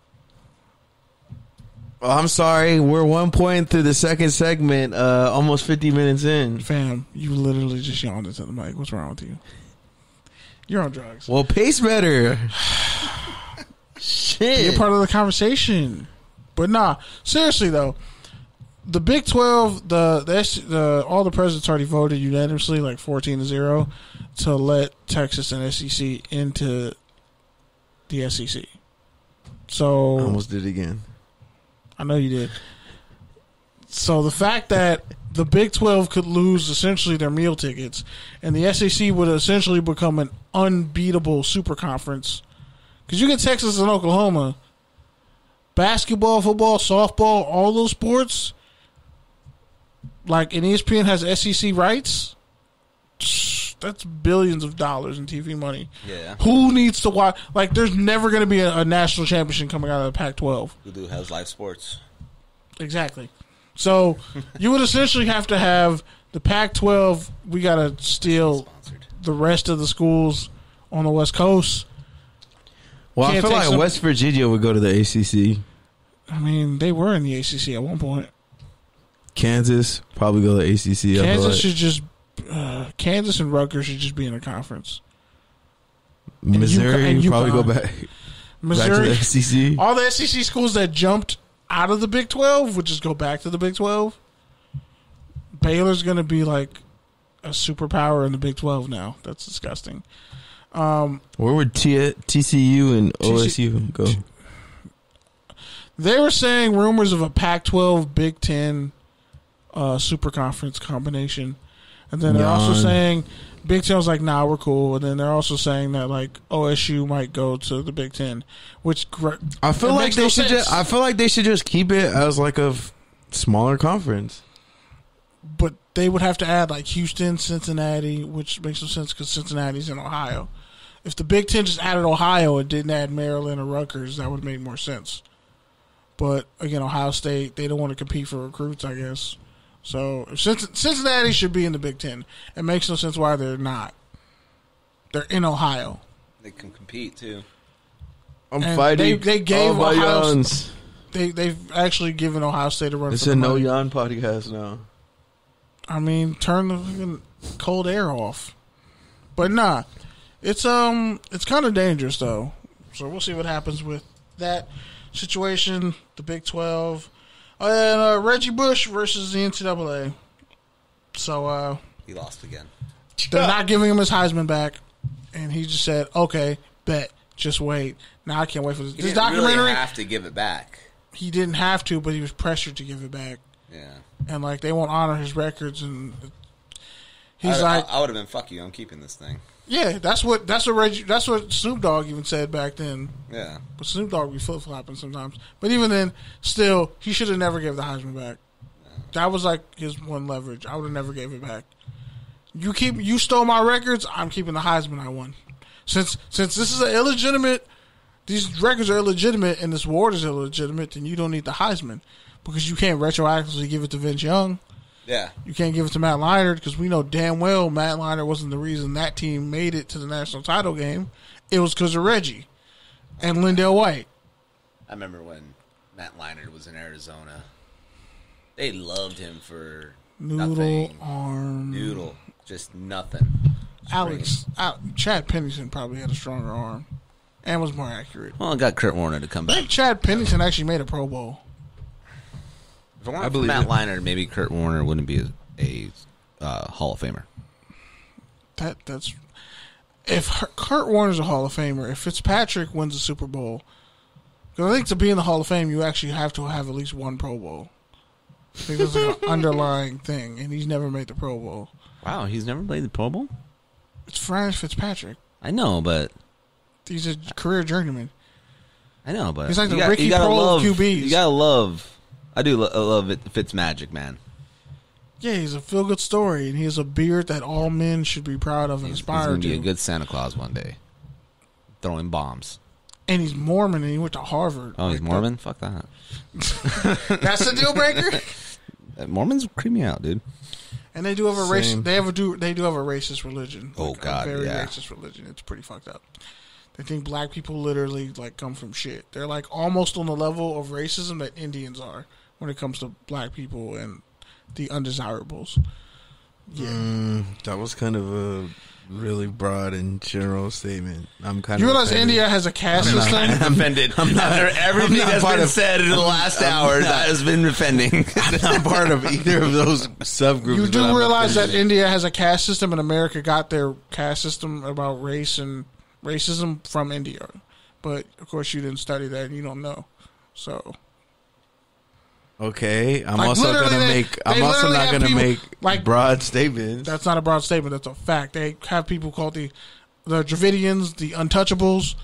Speaker 3: Well, I'm sorry. We're 1 point through the second segment, almost 50 minutes in.
Speaker 1: Fam, you literally just yawned into the mic. What's wrong with you? You're on drugs.
Speaker 3: Well, pace better. Shit.
Speaker 1: Be a part of the conversation. But nah, seriously though, the Big 12, all the presidents already voted unanimously, like 14-0, to let Texas and SEC into the SEC. So
Speaker 3: I almost did it again.
Speaker 1: I know you did. So the fact that the Big 12 could lose essentially their meal tickets, and the SEC would essentially become an unbeatable super conference, because you get Texas and Oklahoma, basketball, football, softball, all those sports, like, and ESPN has SEC rights, that's billions of dollars in TV money.
Speaker 2: Yeah.
Speaker 1: Who needs to watch? Like, there's never going to be a national championship coming out of the Pac-12.
Speaker 2: Who has live sports?
Speaker 1: Exactly. So you would essentially have to have the Pac-12. We got to steal the rest of the schools on the West Coast.
Speaker 3: Well, I feel like West Virginia would go to the ACC.
Speaker 1: I mean, they were in the ACC at one point.
Speaker 3: Kansas probably go to the ACC.
Speaker 1: Kansas should just Kansas and Rutgers should just be in a conference.
Speaker 3: Missouri would probably go back.
Speaker 1: Missouri,
Speaker 3: back to the SEC.
Speaker 1: All the SEC schools that jumped out of the Big 12 would just go back to the Big 12. Baylor's going to be like a superpower in the Big 12 now. That's disgusting.
Speaker 3: Where would TCU and OSU go?
Speaker 1: They were saying rumors of a Pac-12 Big 10 super conference combination. And then they're also saying Big 10 was like, nah, we're cool. And then they're also saying that like OSU might go to the Big 10, which
Speaker 3: I feel like they should. I feel like they should just keep it as like a smaller conference.
Speaker 1: But they would have to add like Houston, Cincinnati, which makes no sense because Cincinnati's in Ohio. If the Big 10 just added Ohio and didn't add Maryland or Rutgers, that would make more sense. But again, Ohio State, they don't want to compete for recruits, I guess. So if Cincinnati should be in the Big 10. It makes no sense why they're not. They're in Ohio.
Speaker 2: They can compete too.
Speaker 3: I'm fighting.
Speaker 1: They gave
Speaker 3: all my
Speaker 1: Ohio.
Speaker 3: yawns.
Speaker 1: They've actually given Ohio State a run.
Speaker 3: It's
Speaker 1: for
Speaker 3: a
Speaker 1: the
Speaker 3: no
Speaker 1: money.
Speaker 3: yawn podcast now.
Speaker 1: I mean, turn the fucking cold air off. But nah, it's kind of dangerous though. So we'll see what happens with that situation. The Big 12. And Reggie Bush versus the NCAA. So
Speaker 2: he lost again.
Speaker 1: They're not giving him his Heisman back, and he just said, "Okay, bet, just wait." Now I can't wait for this.
Speaker 2: He
Speaker 1: This
Speaker 2: didn't
Speaker 1: documentary.
Speaker 2: really have to give it back.
Speaker 1: He didn't have to, but he was pressured to give it back.
Speaker 2: Yeah,
Speaker 1: and like they won't honor his records, and he's
Speaker 2: I would have been, "Fuck you, I'm keeping this thing."
Speaker 1: Yeah, that's what Snoop Dogg even said back then.
Speaker 2: Yeah,
Speaker 1: but Snoop Dogg be flip flopping sometimes. But even then, still, he should have never gave the Heisman back. That was like his one leverage. I would have never gave it back. You stole my records. I'm keeping the Heisman I won. Since this is an illegitimate, these records are illegitimate, and this award is illegitimate, then you don't need the Heisman because you can't retroactively give it to Vince Young.
Speaker 2: Yeah.
Speaker 1: You can't give it to Matt Leinart because we know damn well Matt Leinart wasn't the reason that team made it to the national title game. It was because of Reggie and Lindell White.
Speaker 2: I remember when Matt Leinart was in Arizona. They loved him for nothing. Noodle. Just nothing.
Speaker 1: Chad Pennington probably had a stronger arm and was more accurate.
Speaker 2: Well, I got Kurt Warner to come back.
Speaker 1: I think Chad Pennington actually made a Pro Bowl.
Speaker 2: If it weren't for Matt Leinart, maybe Kurt Warner wouldn't be a Hall of Famer.
Speaker 1: That's if Kurt Warner's a Hall of Famer. If Fitzpatrick wins a Super Bowl, because I think to be in the Hall of Fame, you actually have to have at least one Pro Bowl. I think there's like an underlying thing, and he's never made the Pro Bowl.
Speaker 2: Wow, he's never played the Pro Bowl?
Speaker 1: It's Frank Fitzpatrick.
Speaker 2: I know, but
Speaker 1: he's a career journeyman.
Speaker 2: I know, but
Speaker 1: he's like the Ricky Prohl of QBs.
Speaker 2: You gotta love. I do love it. Fitzmagic, man.
Speaker 1: Yeah, he's a feel-good story, and he has a beard that all men should be proud of and aspire to.
Speaker 2: He's gonna be a good Santa Claus one day, throwing bombs.
Speaker 1: And he's Mormon, and he went to Harvard.
Speaker 2: Oh, he's Mormon? Fuck that.
Speaker 1: That's a deal breaker.
Speaker 2: Mormons creep me out, dude.
Speaker 1: And they do have a race. They do have a racist religion.
Speaker 2: Oh, God,
Speaker 1: a very
Speaker 2: yeah.
Speaker 1: racist religion. It's pretty fucked up. They think black people literally like come from shit. They're like almost on the level of racism that Indians are when it comes to black people and the undesirables.
Speaker 3: Yeah, that was kind of a really broad and general statement. I'm kind
Speaker 1: You
Speaker 3: of
Speaker 1: realize
Speaker 3: offended.
Speaker 1: India has a caste system?
Speaker 2: I'm offended. Everything
Speaker 3: not
Speaker 2: that's
Speaker 3: part
Speaker 2: been
Speaker 3: of-
Speaker 2: said in the last hour that has been offending.
Speaker 3: I'm not part of either of those subgroups.
Speaker 1: You
Speaker 3: but
Speaker 1: do
Speaker 3: I'm
Speaker 1: realize that
Speaker 3: offended.
Speaker 1: India has a caste system, and America got their caste system about race and racism from India. But of course, you didn't study that, and you don't know. So,
Speaker 3: Okay, I'm
Speaker 1: Like,
Speaker 3: also
Speaker 1: literally,
Speaker 3: gonna
Speaker 1: they-
Speaker 3: make. I'm
Speaker 1: they
Speaker 3: also
Speaker 1: literally
Speaker 3: not
Speaker 1: have
Speaker 3: gonna
Speaker 1: people-
Speaker 3: make
Speaker 1: like-
Speaker 3: broad statements.
Speaker 1: that's not a broad statement. That's a fact. They have people called the Dravidians, the Untouchables.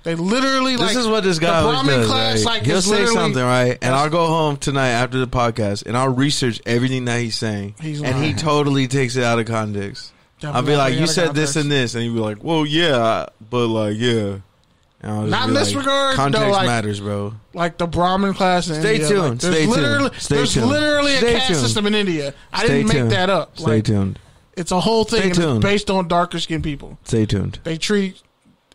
Speaker 1: They literally
Speaker 3: This
Speaker 1: like
Speaker 3: is what this guy
Speaker 1: the
Speaker 3: always
Speaker 1: Brahmin
Speaker 3: does.
Speaker 1: class.
Speaker 3: Right?
Speaker 1: Like
Speaker 3: He'll
Speaker 1: is
Speaker 3: say
Speaker 1: literally-
Speaker 3: something, right? And
Speaker 1: That's-
Speaker 3: I'll go home tonight after the podcast, and I'll research everything that he's saying.
Speaker 1: He's
Speaker 3: and he
Speaker 1: lying.
Speaker 3: totally takes it out of context. I'll
Speaker 1: Definitely
Speaker 3: be like,
Speaker 1: out
Speaker 3: "You
Speaker 1: of
Speaker 3: said this
Speaker 1: context.
Speaker 3: and this," and he'd be like, "Well, yeah, but like, yeah." And I'll just
Speaker 1: Not
Speaker 3: be
Speaker 1: in this
Speaker 3: like,
Speaker 1: regard,
Speaker 3: Context
Speaker 1: though, like-
Speaker 3: matters, bro.
Speaker 1: Like the Brahmin class in
Speaker 3: Stay
Speaker 1: India.
Speaker 3: tuned.
Speaker 1: Like, there's
Speaker 3: Stay tuned.
Speaker 1: literally,
Speaker 3: Stay
Speaker 1: there's
Speaker 3: tuned.
Speaker 1: literally a
Speaker 3: Stay
Speaker 1: caste
Speaker 3: tuned.
Speaker 1: system in India. I
Speaker 3: Stay
Speaker 1: didn't make
Speaker 3: tuned.
Speaker 1: that up.
Speaker 3: Stay
Speaker 1: Like,
Speaker 3: tuned.
Speaker 1: it's a whole thing.
Speaker 3: Stay
Speaker 1: And it's
Speaker 3: tuned.
Speaker 1: based on darker skinned people.
Speaker 3: Stay tuned.
Speaker 1: They treat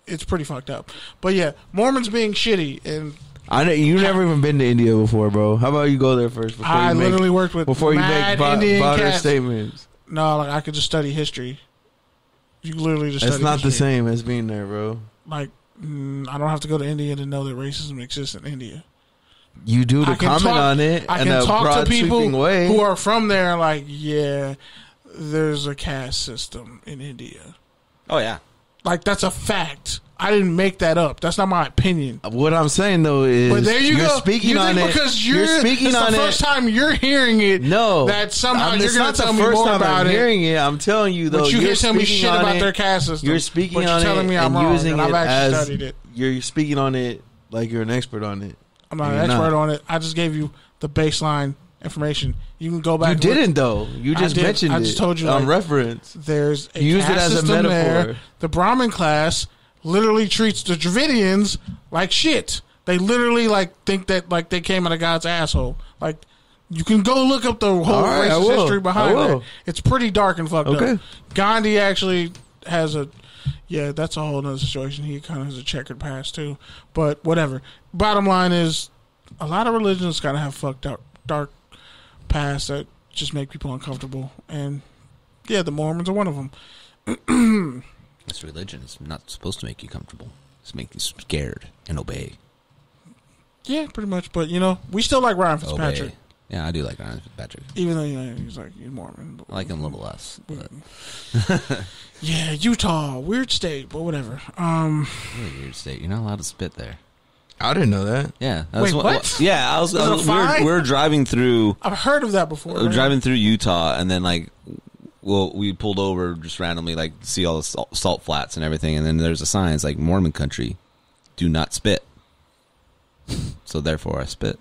Speaker 1: it's pretty fucked up. But yeah, Mormons being shitty, and
Speaker 3: I know you never even been to India before, bro. How about you go there first before
Speaker 1: I
Speaker 3: you make
Speaker 1: literally worked with
Speaker 3: before you
Speaker 1: mad
Speaker 3: make
Speaker 1: Indian
Speaker 3: broader
Speaker 1: cats.
Speaker 3: statements?
Speaker 1: No, like I could just study history. You literally just
Speaker 3: It's
Speaker 1: study
Speaker 3: not the
Speaker 1: history.
Speaker 3: same as being there, bro.
Speaker 1: Like I don't have to go to India to know that racism exists in India.
Speaker 3: You do
Speaker 1: I
Speaker 3: to
Speaker 1: can
Speaker 3: comment
Speaker 1: talk-
Speaker 3: on it
Speaker 1: I
Speaker 3: in
Speaker 1: can
Speaker 3: a
Speaker 1: talk
Speaker 3: broad,
Speaker 1: to people
Speaker 3: sweeping way.
Speaker 1: who are from there. Like, yeah, there's a caste system in India.
Speaker 2: Oh yeah.
Speaker 1: Like that's a fact. I didn't make that up. That's not my opinion.
Speaker 3: What I'm saying though is,
Speaker 1: But there you
Speaker 3: you're
Speaker 1: go.
Speaker 3: speaking
Speaker 1: you
Speaker 3: on
Speaker 1: think
Speaker 3: it
Speaker 1: because
Speaker 3: you're speaking
Speaker 1: it's
Speaker 3: on
Speaker 1: the
Speaker 3: it.
Speaker 1: first time you're hearing it.
Speaker 3: No,
Speaker 1: that somehow you're
Speaker 3: it's
Speaker 1: going
Speaker 3: not
Speaker 1: to tell
Speaker 3: the
Speaker 1: me
Speaker 3: first
Speaker 1: more
Speaker 3: time
Speaker 1: about
Speaker 3: I'm
Speaker 1: it.
Speaker 3: hearing it. I'm telling you though,
Speaker 1: But you
Speaker 3: you're
Speaker 1: can't tell me
Speaker 3: speaking
Speaker 1: shit
Speaker 3: on
Speaker 1: about
Speaker 3: it.
Speaker 1: their caste system.
Speaker 3: You're speaking
Speaker 1: but you're
Speaker 3: on
Speaker 1: telling
Speaker 3: it
Speaker 1: me I'm
Speaker 3: and
Speaker 1: wrong,
Speaker 3: using
Speaker 1: and I've
Speaker 3: it
Speaker 1: actually
Speaker 3: as
Speaker 1: studied it.
Speaker 3: you're speaking on it like you're an expert on it.
Speaker 1: I'm not
Speaker 3: You're
Speaker 1: an expert
Speaker 3: not.
Speaker 1: on it. I just gave you the baseline information. You can go back.
Speaker 3: You
Speaker 1: and look.
Speaker 3: didn't though. You
Speaker 1: I
Speaker 3: just
Speaker 1: did.
Speaker 3: mentioned it.
Speaker 1: I just told you,
Speaker 3: on
Speaker 1: like,
Speaker 3: reference.
Speaker 1: There's a
Speaker 3: Use it
Speaker 1: caste
Speaker 3: as a
Speaker 1: system
Speaker 3: metaphor.
Speaker 1: there. The Brahmin class literally treats the Dravidians like shit. They literally like think that like they came out of God's asshole. Like you can go look up the whole
Speaker 3: All right, I
Speaker 1: racist
Speaker 3: will.
Speaker 1: history
Speaker 3: I
Speaker 1: behind
Speaker 3: will.
Speaker 1: that. It's pretty dark and fucked
Speaker 3: Okay.
Speaker 1: up. Gandhi actually has a that's a whole nother situation. He kind of has a checkered past too. But whatever. Bottom line is a lot of religions kind of have fucked up dark past that just make people uncomfortable. And yeah, the Mormons are one of them.
Speaker 2: This religion is not supposed to make you comfortable. It's to make you scared and obey.
Speaker 1: Yeah, pretty much. But you know, we still like Ryan Fitzpatrick,
Speaker 2: Obey. Yeah, I do like Ryan Fitzpatrick.
Speaker 1: even though he's like he's Mormon. But,
Speaker 2: I like him a little less. But
Speaker 1: yeah, Utah, weird state, but whatever.
Speaker 2: really weird state. You're not allowed to spit there.
Speaker 3: I didn't know that.
Speaker 2: Yeah.
Speaker 1: Wait, what?
Speaker 2: Yeah, I was.
Speaker 1: Is it a fine?
Speaker 2: We were driving through.
Speaker 1: I've heard of that before.
Speaker 2: We were driving through Utah, and then like, we pulled over just randomly, like to see all the salt flats and everything, and then there's a sign. It's like Mormon country, do not spit. So therefore, I spit.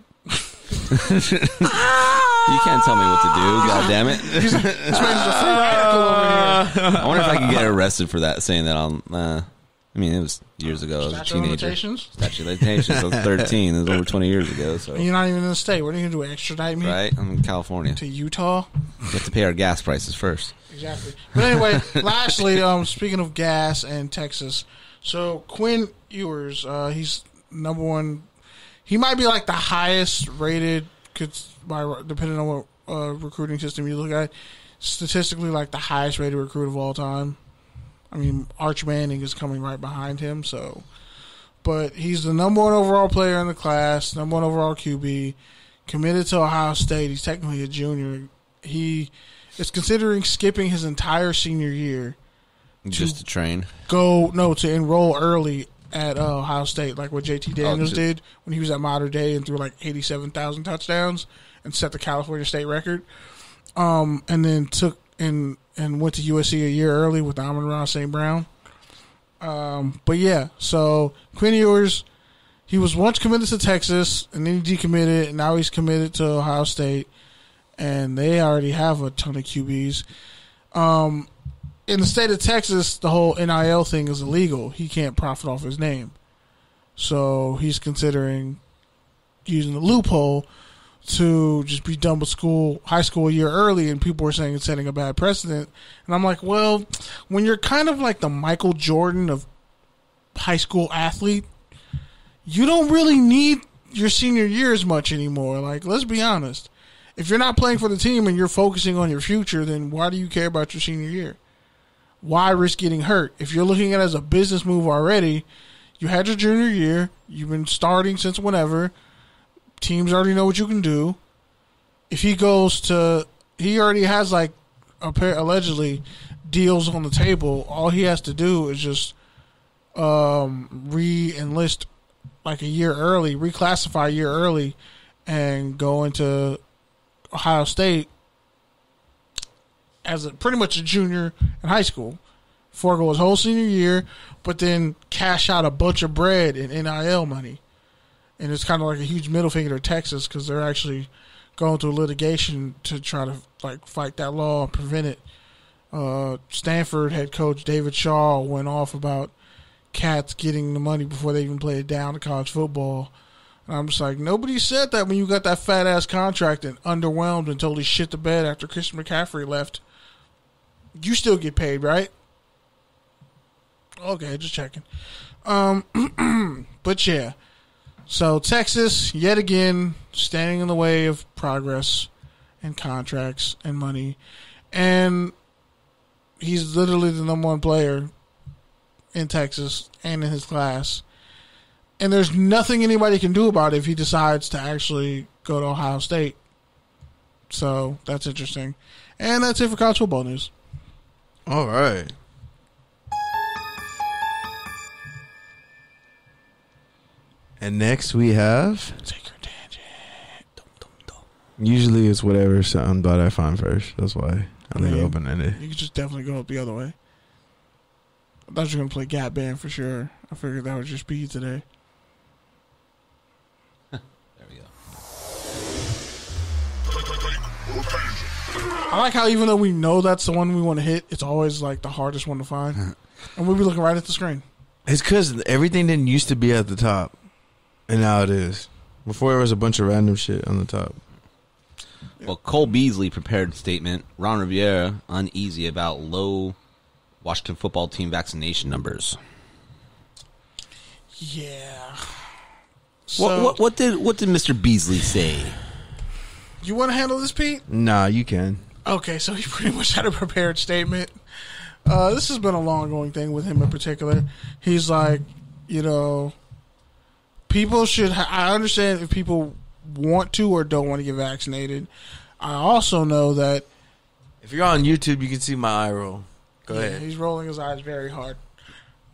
Speaker 2: You can't tell me what to do. God damn it!
Speaker 1: This man's a free radical over here.
Speaker 2: I wonder if I can get arrested for that. Saying that on. I mean, it was years ago. I was a
Speaker 1: Statute of
Speaker 2: teenager.
Speaker 1: limitations?
Speaker 2: Statute of limitations. I was 13. It was over 20 years ago. So
Speaker 1: And you're not even in the state. What are you gonna do? Extradite me
Speaker 2: right, I'm in California.
Speaker 1: to Utah?
Speaker 2: We have to pay our gas prices first.
Speaker 1: Exactly. But anyway, lastly, speaking of gas and Texas, so Quinn Ewers, he's number one. He might be like the highest rated, depending on what recruiting system you look at. Statistically, like the highest rated recruit of all time. I mean, Arch Manning is coming right behind him. So, but he's the number one overall player in the class, number one overall QB, committed to Ohio State. He's technically a junior. He is considering skipping his entire senior year
Speaker 2: Just to train.
Speaker 1: to enroll early at Ohio State, like what JT Daniels did when he was at Mater Dei and threw like 87,000 touchdowns and set the California State record. And then took and went to USC a year early with Amon-Ra St. Brown. But yeah, so Quinn Ewers, he was once committed to Texas and then he decommitted, and now he's committed to Ohio State, and they already have a ton of QBs. In the state of Texas, the whole NIL thing is illegal. He can't profit off his name. So he's considering using the loophole to just be done with high school a year early, and people were saying it's setting a bad precedent. And I'm like, well, when you're kind of like the Michael Jordan of high school athlete, you don't really need your senior year as much anymore. Like, let's be honest. If you're not playing for the team and you're focusing on your future, then why do you care about your senior year? why risk getting hurt? If you're looking at it as a business move already, you had your junior year. You've been starting since whenever. Teams already know what you can do. If he goes to, he already has like allegedly deals on the table. All he has to do is just re-enlist like a year early, reclassify a year early, and go into Ohio State as pretty much a junior in high school. Forego his whole senior year, but then cash out a bunch of bread in NIL money. And it's kind of like a huge middle finger to Texas because they're actually going through litigation to try to like fight that law and prevent it. Stanford head coach David Shaw went off about cats getting the money before they even played down to college football. And I'm just like, nobody said that when you got that fat ass contract and underwhelmed and totally shit the bed after Christian McCaffrey left. You still get paid, right? Okay, just checking. But yeah. So Texas, yet again, standing in the way of progress and contracts and money. And he's literally the number one player in Texas and in his class. And there's nothing anybody can do about it if he decides to actually go to Ohio State. So that's interesting. And that's it for college football news.
Speaker 3: All right. And next we have...
Speaker 1: Take your tangent. Dum, dum, dum.
Speaker 3: Usually it's whatever soundbite I find first. That's why I leave it open-ended.
Speaker 1: You could just definitely go up the other way. I thought you were going to play Gap Band for sure. I figured that would just be today.
Speaker 2: There we go.
Speaker 1: I like how even though we know that's the one we want to hit, it's always like the hardest one to find. And we'll be looking right at the screen.
Speaker 3: It's because everything didn't used to be at the top. And now it is. Before there was a bunch of random shit on the top.
Speaker 2: Well, Cole Beasley prepared a statement. Ron Rivera uneasy about low Washington football team vaccination numbers.
Speaker 1: Yeah. So,
Speaker 2: What did Mr. Beasley say?
Speaker 1: You want to handle this, Pete?
Speaker 3: Nah, you can.
Speaker 1: Okay, so he pretty much had a prepared statement. This has been a long-going thing with him in particular. He's like, you know, people should... I understand if people want to or don't want to get vaccinated. I also know that...
Speaker 3: If you're on YouTube, you can see my eye roll. Go ahead.
Speaker 1: He's rolling his eyes very hard.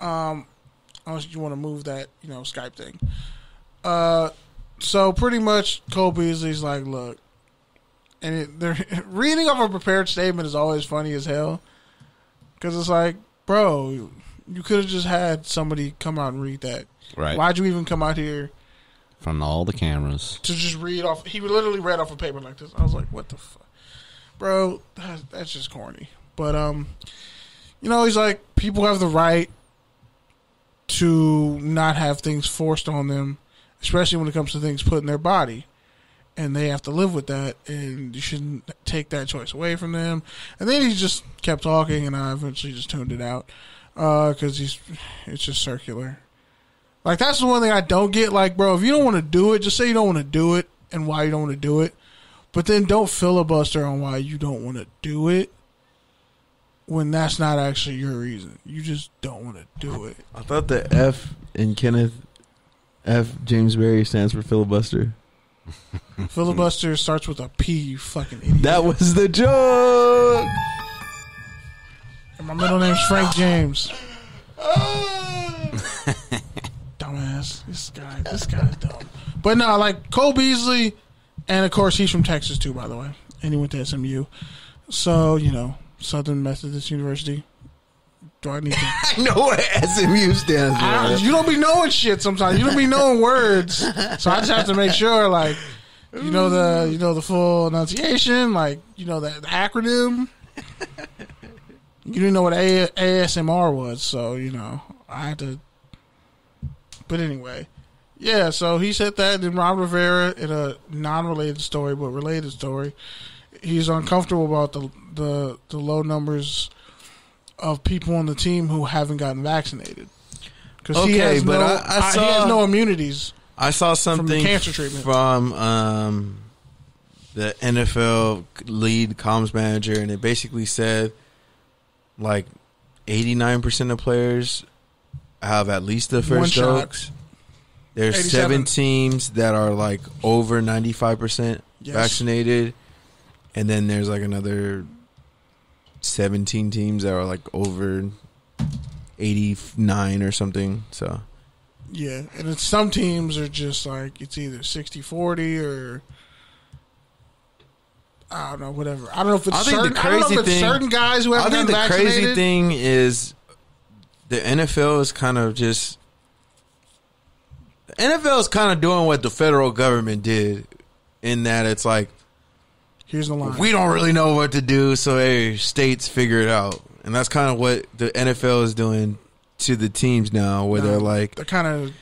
Speaker 1: Unless you want to move that, Skype thing. So pretty much Cole Beasley's like, look, and they're reading off a prepared statement is always funny as hell. Because it's like, bro, you could have just had somebody come out and read that.
Speaker 2: Right.
Speaker 1: Why'd you even come out here?
Speaker 2: From all the cameras.
Speaker 1: To just read off. He literally read off a paper like this. I was like, what the fuck? Bro, that's just corny. But, he's like, people have the right to not have things forced on them, especially when it comes to things put in their body. And they have to live with that, and you shouldn't take that choice away from them. And then he just kept talking, and I eventually just tuned it out because it's just circular. Like, that's the one thing I don't get. Like, bro, if you don't want to do it, just say you don't want to do it and why you don't want to do it. But then don't filibuster on why you don't want to do it when that's not actually your reason. You just don't want to do it.
Speaker 3: I thought the F in Kenneth F. James Berry stands for filibuster.
Speaker 1: Filibuster starts with a P, you fucking idiot.
Speaker 3: That was the joke.
Speaker 1: And my middle name's Frank James. Dumbass. This guy's dumb. But no, like Cole Beasley, and of course he's from Texas too, by the way. And he went to SMU. So, Southern Methodist University. Do I need to?
Speaker 3: I know what SMU stands for.
Speaker 1: You don't be knowing shit sometimes. You don't be knowing words. So I just have to make sure, like, the full enunciation, like, the acronym. You didn't know what ASMR was, so, I had to. But anyway, yeah, so he said that. Then Ron Rivera, in a non-related story, but related story, he's uncomfortable about the low numbers of people on the team who haven't gotten vaccinated. Because he has no immunities.
Speaker 3: I saw something
Speaker 1: from the cancer treatment
Speaker 3: from the NFL lead comms manager, and it basically said, like, 89% of players have at least the first dose. There's
Speaker 1: 87.
Speaker 3: 7 teams that are like over 95% vaccinated, and then there's like another 17 teams that are like over 89 or something. So
Speaker 1: yeah, and it's, some teams are just like it's either 60-40 or I don't know, whatever. I don't know if it's certain guys who haven't been vaccinated.
Speaker 3: I think the crazy thing is the NFL is kind of just. The NFL is kind of doing what the federal government did, in that it's like,
Speaker 1: here's the line.
Speaker 3: We don't really know what to do, so hey, states figure it out, and that's kind of what the NFL is doing to the teams now, where they're like,
Speaker 1: they're kind of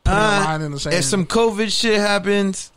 Speaker 1: putting a line in the sand.
Speaker 3: If some COVID shit happens,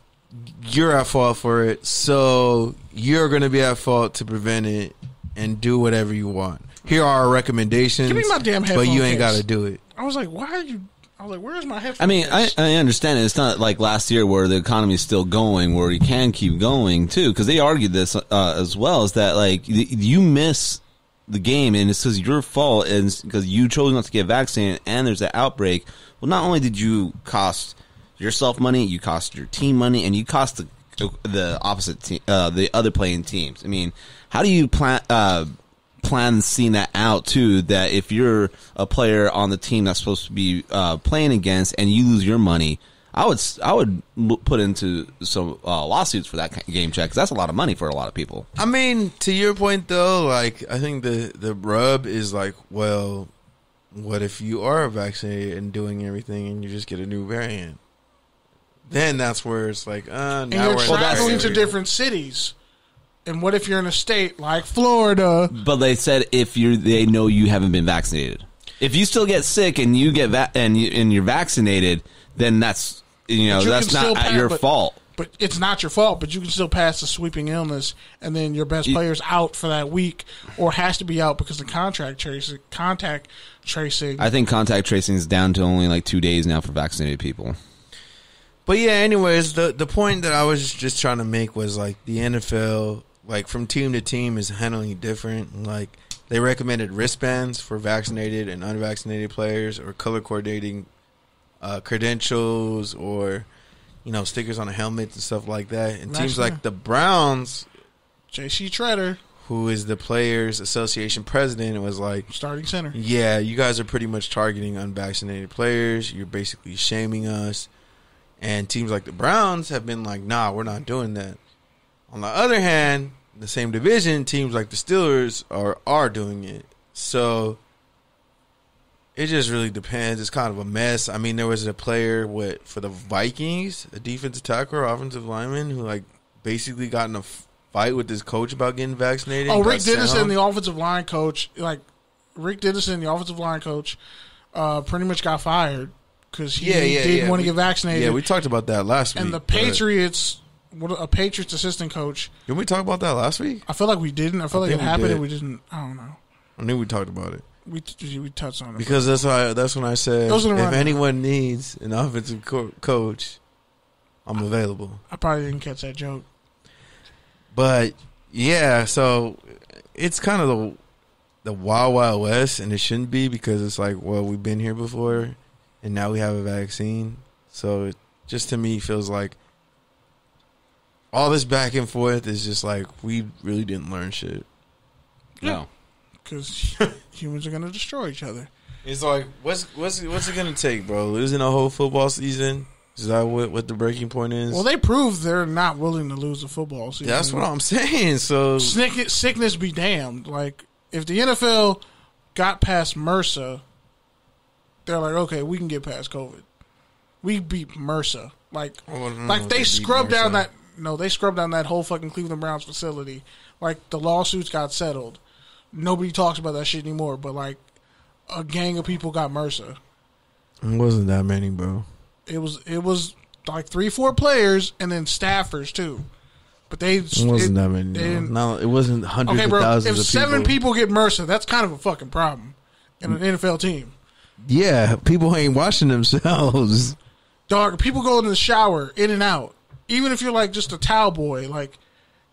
Speaker 3: you're at fault for it, so you're going to be at fault to prevent it and do whatever you want. Here are our recommendations.
Speaker 1: Give me my damn headphone
Speaker 3: but you ain't
Speaker 1: case.
Speaker 3: got to do it.
Speaker 1: I was like, why are you? I was like, where's my headphone?
Speaker 2: I mean,
Speaker 1: case?
Speaker 2: I understand it. It's not like last year where the economy is still going, where you can keep going too, because they argued this as well. Is that like you miss the game and it's because your fault, and because you chose not to get vaccinated, and there's an outbreak. Well, not only did you cost yourself money, you cost your team money, and you cost the opposite team, the other playing teams. I mean, how do you plan seeing that out too, that if you're a player on the team that's supposed to be playing against and you lose your money, I would put into some lawsuits for that game check, because that's a lot of money for a lot of people.
Speaker 3: I mean, to your point though, like I think the rub is like, well, what if you are vaccinated and doing everything and you just get a new variant? Then that's where it's like, now
Speaker 1: and you're
Speaker 3: we're
Speaker 1: traveling to different cities. And what if you're in a state like Florida?
Speaker 2: But they said they know you haven't been vaccinated. If you still get sick and you get and you're vaccinated, then that's that's not your fault.
Speaker 1: But it's not your fault. But you can still pass the sweeping illness, and then your best player's out for that week, or has to be out because of contact tracing.
Speaker 2: I think contact tracing is down to only like 2 days now for vaccinated people.
Speaker 3: But yeah, anyways, the point that I was just trying to make was like the NFL, like from team to team, is handling it different. Like they recommended wristbands for vaccinated and unvaccinated players, or color coordinating credentials, or stickers on the helmets and stuff like that. And teams like the Browns,
Speaker 1: J.C. Treader,
Speaker 3: who is the Players Association president, was like,
Speaker 1: starting center.
Speaker 3: Yeah, you guys are pretty much targeting unvaccinated players. You're basically shaming us. And teams like the Browns have been like, nah, we're not doing that. On the other hand, in the same division, teams like the Steelers are doing it. So it just really depends. It's kind of a mess. I mean, there was a player for the Vikings, a defensive tackle or offensive lineman, who like basically got in a fight with his coach about getting vaccinated.
Speaker 1: Oh, Rick Dennison, the offensive line coach, pretty much got fired. Because he didn't want to get vaccinated.
Speaker 3: Yeah, we talked about that last week.
Speaker 1: And the Patriots, a Patriots assistant coach.
Speaker 3: Didn't we talk about that last week?
Speaker 1: I feel like we didn't. I feel like it happened and we didn't. I don't know.
Speaker 3: I knew we talked about it.
Speaker 1: We touched on it.
Speaker 3: Because that's when I said, if anyone needs an offensive coach, I'm available.
Speaker 1: I probably didn't catch that joke.
Speaker 3: But, yeah, so it's kind of the Wild Wild West, and it shouldn't be, because it's like, well, we've been here before. And now we have a vaccine. So it just to me feels like all this back and forth is just like we really didn't learn shit.
Speaker 2: No.
Speaker 1: Because humans are going to destroy each other.
Speaker 3: It's like, what's it going to take, bro? Losing a whole football season? Is that what the breaking point is?
Speaker 1: Well, they proved they're not willing to lose a football season.
Speaker 3: That's what I'm saying. So
Speaker 1: sickness be damned. Like, if the NFL got past MRSA, they're like, okay, we can get past COVID. We beat MRSA. They scrubbed down that. No, they scrubbed down that whole fucking Cleveland Browns facility. Like, the lawsuits got settled. Nobody talks about that shit anymore. But like, a gang of people got MRSA.
Speaker 3: It wasn't that many, bro.
Speaker 1: It was like 3-4 players and then staffers too. But it
Speaker 3: wasn't that many. No, it wasn't hundreds of thousands of people.
Speaker 1: If 7 people get MRSA, that's kind of a fucking problem in an NFL team.
Speaker 3: Yeah, people ain't washing themselves.
Speaker 1: Dog, people go in the shower, in and out. Even if you're like just a towel boy, like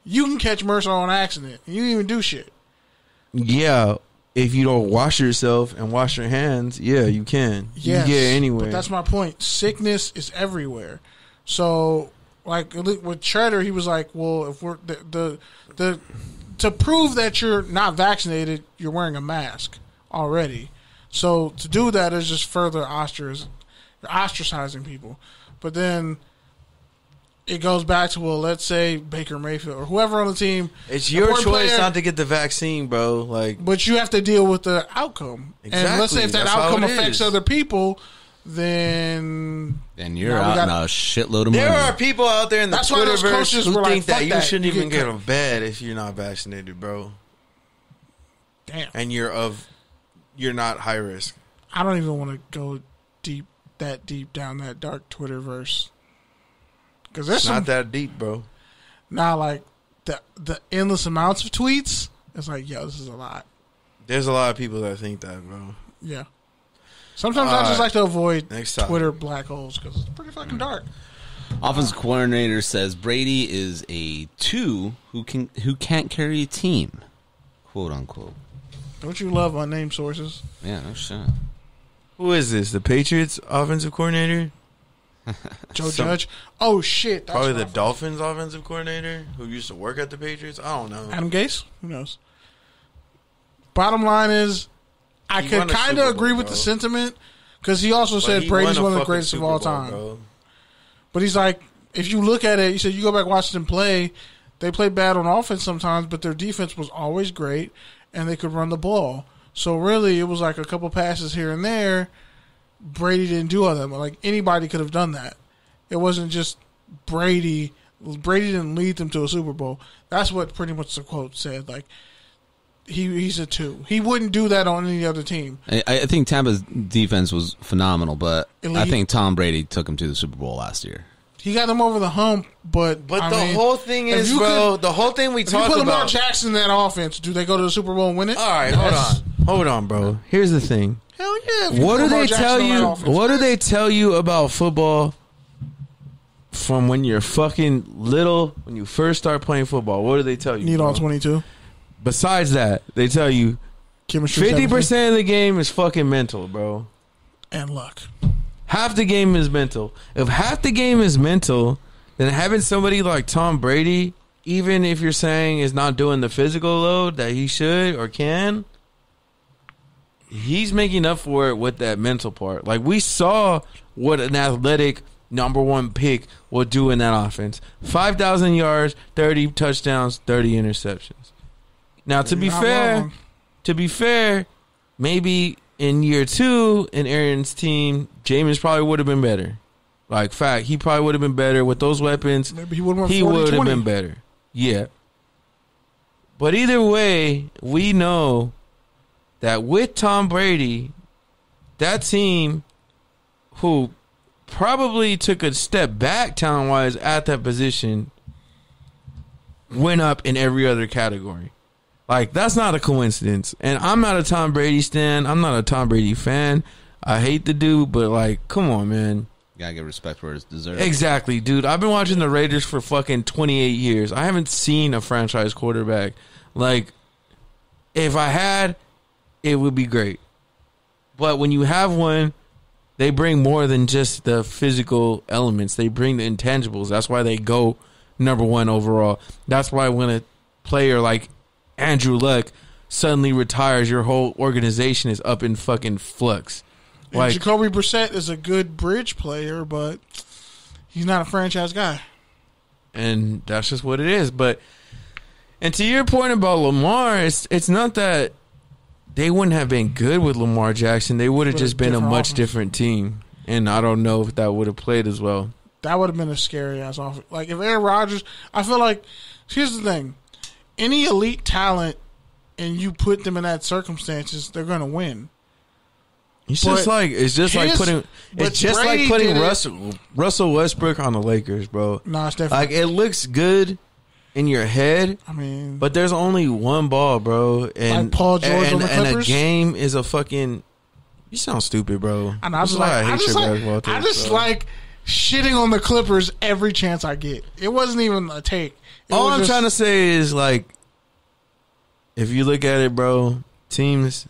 Speaker 1: you can catch MRSA on accident. And you didn't even do shit.
Speaker 3: Yeah, if you don't wash yourself and wash your hands, yeah, you can.
Speaker 1: Yes,
Speaker 3: you can get anywhere.
Speaker 1: But that's my point. Sickness is everywhere. So, like with Shredder, he was like, "Well, if we're the to prove that you're not vaccinated, you're wearing a mask already. So to do that is just further ostracizing people. But then it goes back to, well, let's say Baker Mayfield or whoever on the team.
Speaker 3: It's your choice not to get the vaccine, bro. Like,
Speaker 1: but you have to deal with the outcome.
Speaker 3: Exactly.
Speaker 1: And let's say if that outcome affects other people, then
Speaker 2: you're out in a shitload of money.
Speaker 3: There are people out there in the Twitterverse who think that you shouldn't even get a bed if you're not vaccinated, bro.
Speaker 1: Damn.
Speaker 3: And you're not high risk.
Speaker 1: I don't even want to go that deep down that dark Twitterverse. Because there's
Speaker 3: not that deep, bro.
Speaker 1: Now, like the endless amounts of tweets, it's like, yo, this is a lot.
Speaker 3: There's a lot of people that think that, bro.
Speaker 1: Yeah. Sometimes I just like to avoid
Speaker 3: Next
Speaker 1: Twitter black holes because it's pretty fucking dark.
Speaker 2: Offensive coordinator says Brady is a 2 who can't carry a team, quote unquote.
Speaker 1: Don't you love unnamed sources?
Speaker 2: Yeah, no shit.
Speaker 3: Who is this? The Patriots offensive coordinator?
Speaker 1: Joe Judge? Oh shit! That's
Speaker 3: probably the Dolphins offensive coordinator who used to work at the Patriots. I don't know.
Speaker 1: Adam Gase? Who knows? Bottom line is, I could kind of agree with the sentiment because he also said Brady's one of the greatest of all time. Bro. But he's like, if you look at it, he said you go back and watch them play, they play bad on offense sometimes, but their defense was always great and they could run the ball. So really, it was like a couple passes here and there. Brady didn't do all that. Like anybody could have done that. It wasn't just Brady. Brady didn't lead them to a Super Bowl. That's what pretty much the quote said. Like he's a 2. He wouldn't do that on any other team.
Speaker 2: I think Tampa's defense was phenomenal, but I think Tom Brady took him to the Super Bowl last year.
Speaker 1: He got them over the hump, but
Speaker 3: whole thing is, bro, the whole thing we talk about. If you put Lamar Jackson
Speaker 1: in that offense, do they go to the Super Bowl and win it?
Speaker 3: All right, hold on, bro. Here's the thing.
Speaker 1: Hell yeah!
Speaker 3: What do they tell you? What do they tell you about football from when you're fucking little? When you first start playing football, what do they tell you?
Speaker 1: Need all 22.
Speaker 3: Besides that, they tell you 50% of the game is fucking mental, bro,
Speaker 1: and luck.
Speaker 3: Half the game is mental. If half the game is mental, then having somebody like Tom Brady, even if you're saying is not doing the physical load that he should or can, he's making up for it with that mental part. Like we saw what an athletic number 1 pick will do in that offense. 5,000 yards, 30 touchdowns, 30 interceptions. Now to be fair, maybe in year 2 in Aaron's team, Jameis probably would have been better. Like fact, he probably would have been better with those weapons.
Speaker 1: Maybe he would have
Speaker 3: been better. Yeah. But either way, we know that with Tom Brady, that team who probably took a step back talent-wise at that position went up in every other category. Like, that's not a coincidence. And I'm not a Tom Brady stan. I'm not a Tom Brady fan. I hate the dude, but, like, come on, man.
Speaker 2: You gotta get respect where it's deserved.
Speaker 3: Exactly, dude. I've been watching the Raiders for fucking 28 years. I haven't seen a franchise quarterback. Like, if I had, it would be great. But when you have one, they bring more than just the physical elements. They bring the intangibles. That's why they go number 1 overall. That's why when a player like Andrew Luck suddenly retires, your whole organization is up in fucking flux.
Speaker 1: Like, Jacoby Brissett is a good bridge player, but he's not a franchise guy.
Speaker 3: And that's just what it is. And to your point about Lamar, it's not that they wouldn't have been good with Lamar Jackson. They would have just been a much different team. And I don't know if that would have played as well.
Speaker 1: That would have been a scary-ass offense. Like, if Aaron Rodgers... I feel like... Here's the thing. Any elite talent, and you put them in that circumstances, they're going to win.
Speaker 3: It's just like putting Russell Westbrook on the Lakers, bro.
Speaker 1: No, it's definitely...
Speaker 3: Like, it looks good in your head,
Speaker 1: I mean,
Speaker 3: but there's only one ball, bro, and
Speaker 1: like Paul George on the Clippers?
Speaker 3: And a game is a fucking. You sound stupid, bro.
Speaker 1: And I just like shitting on the Clippers every chance I get. It wasn't even a take.
Speaker 3: All I'm trying to say is, like, if you look at it, bro, teams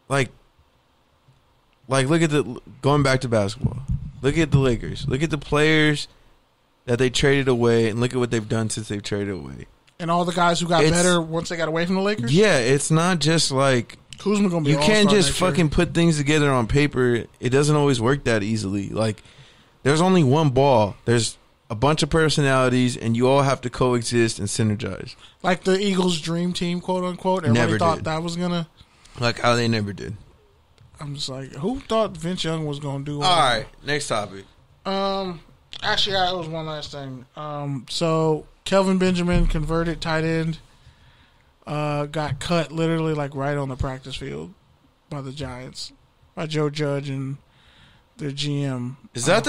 Speaker 3: like look at going back to basketball. Look at the Lakers. Look at the players that they traded away, and look at what they've done since they've traded away.
Speaker 1: And all the guys who got better once they got away from the Lakers?
Speaker 3: Yeah, it's not just like
Speaker 1: Kuzma gonna be
Speaker 3: you can't
Speaker 1: all-star
Speaker 3: just
Speaker 1: next
Speaker 3: fucking
Speaker 1: year.
Speaker 3: put things together on paper. It doesn't always work that easily. Like, there's only one ball. There's a bunch of personalities, and you all have to coexist and synergize.
Speaker 1: Like the Eagles' dream team, quote unquote. Everybody
Speaker 3: Never
Speaker 1: thought
Speaker 3: did.
Speaker 1: that was gonna.
Speaker 3: Like how they never did.
Speaker 1: I'm just like, who thought Vince Young was gonna do?
Speaker 3: All right, next topic.
Speaker 1: Actually, it was one last thing. So Kelvin Benjamin, converted tight end, got cut literally like right on the practice field by the Giants, by Joe Judge and their GM.
Speaker 3: Is that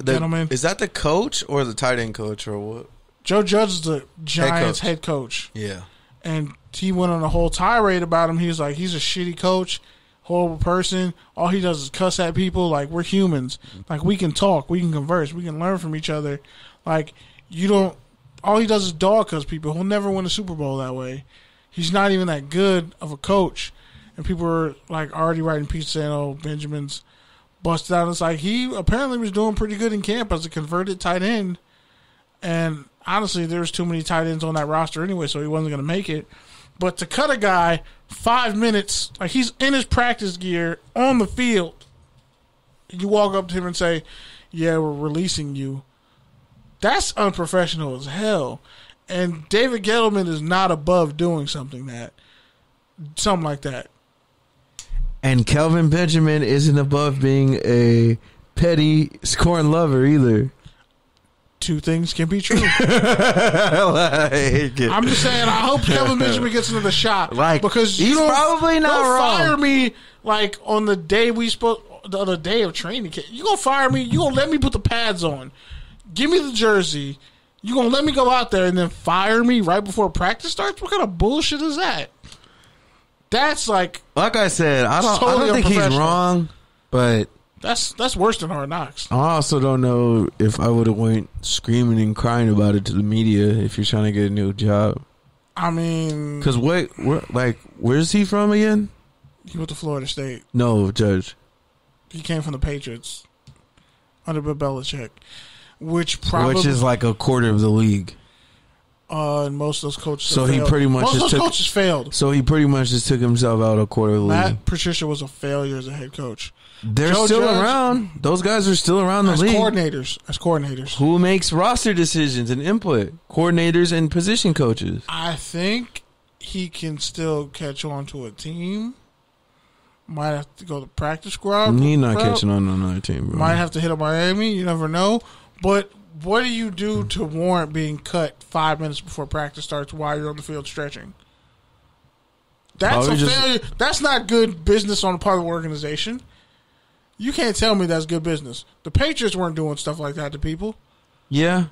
Speaker 1: gentleman?
Speaker 3: Is that the coach or the tight end coach or what?
Speaker 1: Joe Judge is the Giants head coach.
Speaker 3: Yeah.
Speaker 1: And he went on a whole tirade about him. He was like, he's a shitty coach, horrible person. All he does is cuss at people. Like, we're humans. Like, we can talk. We can converse. We can learn from each other. Like, you don't – all he does is dog cuss people. He'll never win a Super Bowl that way. He's not even that good of a coach. And people are, like, already writing pieces saying, oh, Benjamin's busted out. It's like he apparently was doing pretty good in camp as a converted tight end. And honestly, there was too many tight ends on that roster anyway, so he wasn't going to make it. But to cut a guy 5 minutes, like he's in his practice gear on the field, you walk up to him and say, yeah, we're releasing you. That's unprofessional as hell. And David Gettleman is not above doing something like that.
Speaker 3: And Kelvin Benjamin isn't above being a petty scorn lover either.
Speaker 1: Two things can be true.
Speaker 3: I'm
Speaker 1: just saying, I hope Kelvin Benjamin gets another shot.
Speaker 3: Like,
Speaker 1: because
Speaker 3: he's probably not
Speaker 1: don't
Speaker 3: wrong.
Speaker 1: fire me like on the day the other day of training. You gonna fire me? You gonna let me put the pads on? Give me the jersey. You gonna let me go out there and then fire me right before practice starts? What kind of bullshit is that? That's like
Speaker 3: I said, I
Speaker 1: totally
Speaker 3: don't think he's
Speaker 1: unprofessional.
Speaker 3: wrong, but
Speaker 1: that's worse than Hard Knocks.
Speaker 3: I also don't know if I would have went screaming and crying about it to the media if you're trying to get a new job.
Speaker 1: I mean,
Speaker 3: because where's he from again?
Speaker 1: He went to Florida State.
Speaker 3: No, Judge.
Speaker 1: He came from the Patriots under Bill Belichick, which is
Speaker 3: like a quarter of the league.
Speaker 1: And most of those coaches.
Speaker 3: So he pretty much
Speaker 1: coaches failed.
Speaker 3: So he pretty much just took himself out a quarter of the league.
Speaker 1: Matt Patricia was a failure as a head coach.
Speaker 3: They're still around. Those guys are still around the league.
Speaker 1: As coordinators.
Speaker 3: Who makes roster decisions and input? Coordinators and position coaches.
Speaker 1: I think he can still catch on to a team. Might have to go to practice squad.
Speaker 3: He's not catching on to another team, bro.
Speaker 1: Might have to hit up Miami. You never know. But what do you do to warrant being cut 5 minutes before practice starts while you're on the field stretching? That's a failure. That's not good business on the part of the organization. You can't tell me that's good business. The Patriots weren't doing stuff like that to people.
Speaker 3: Yeah.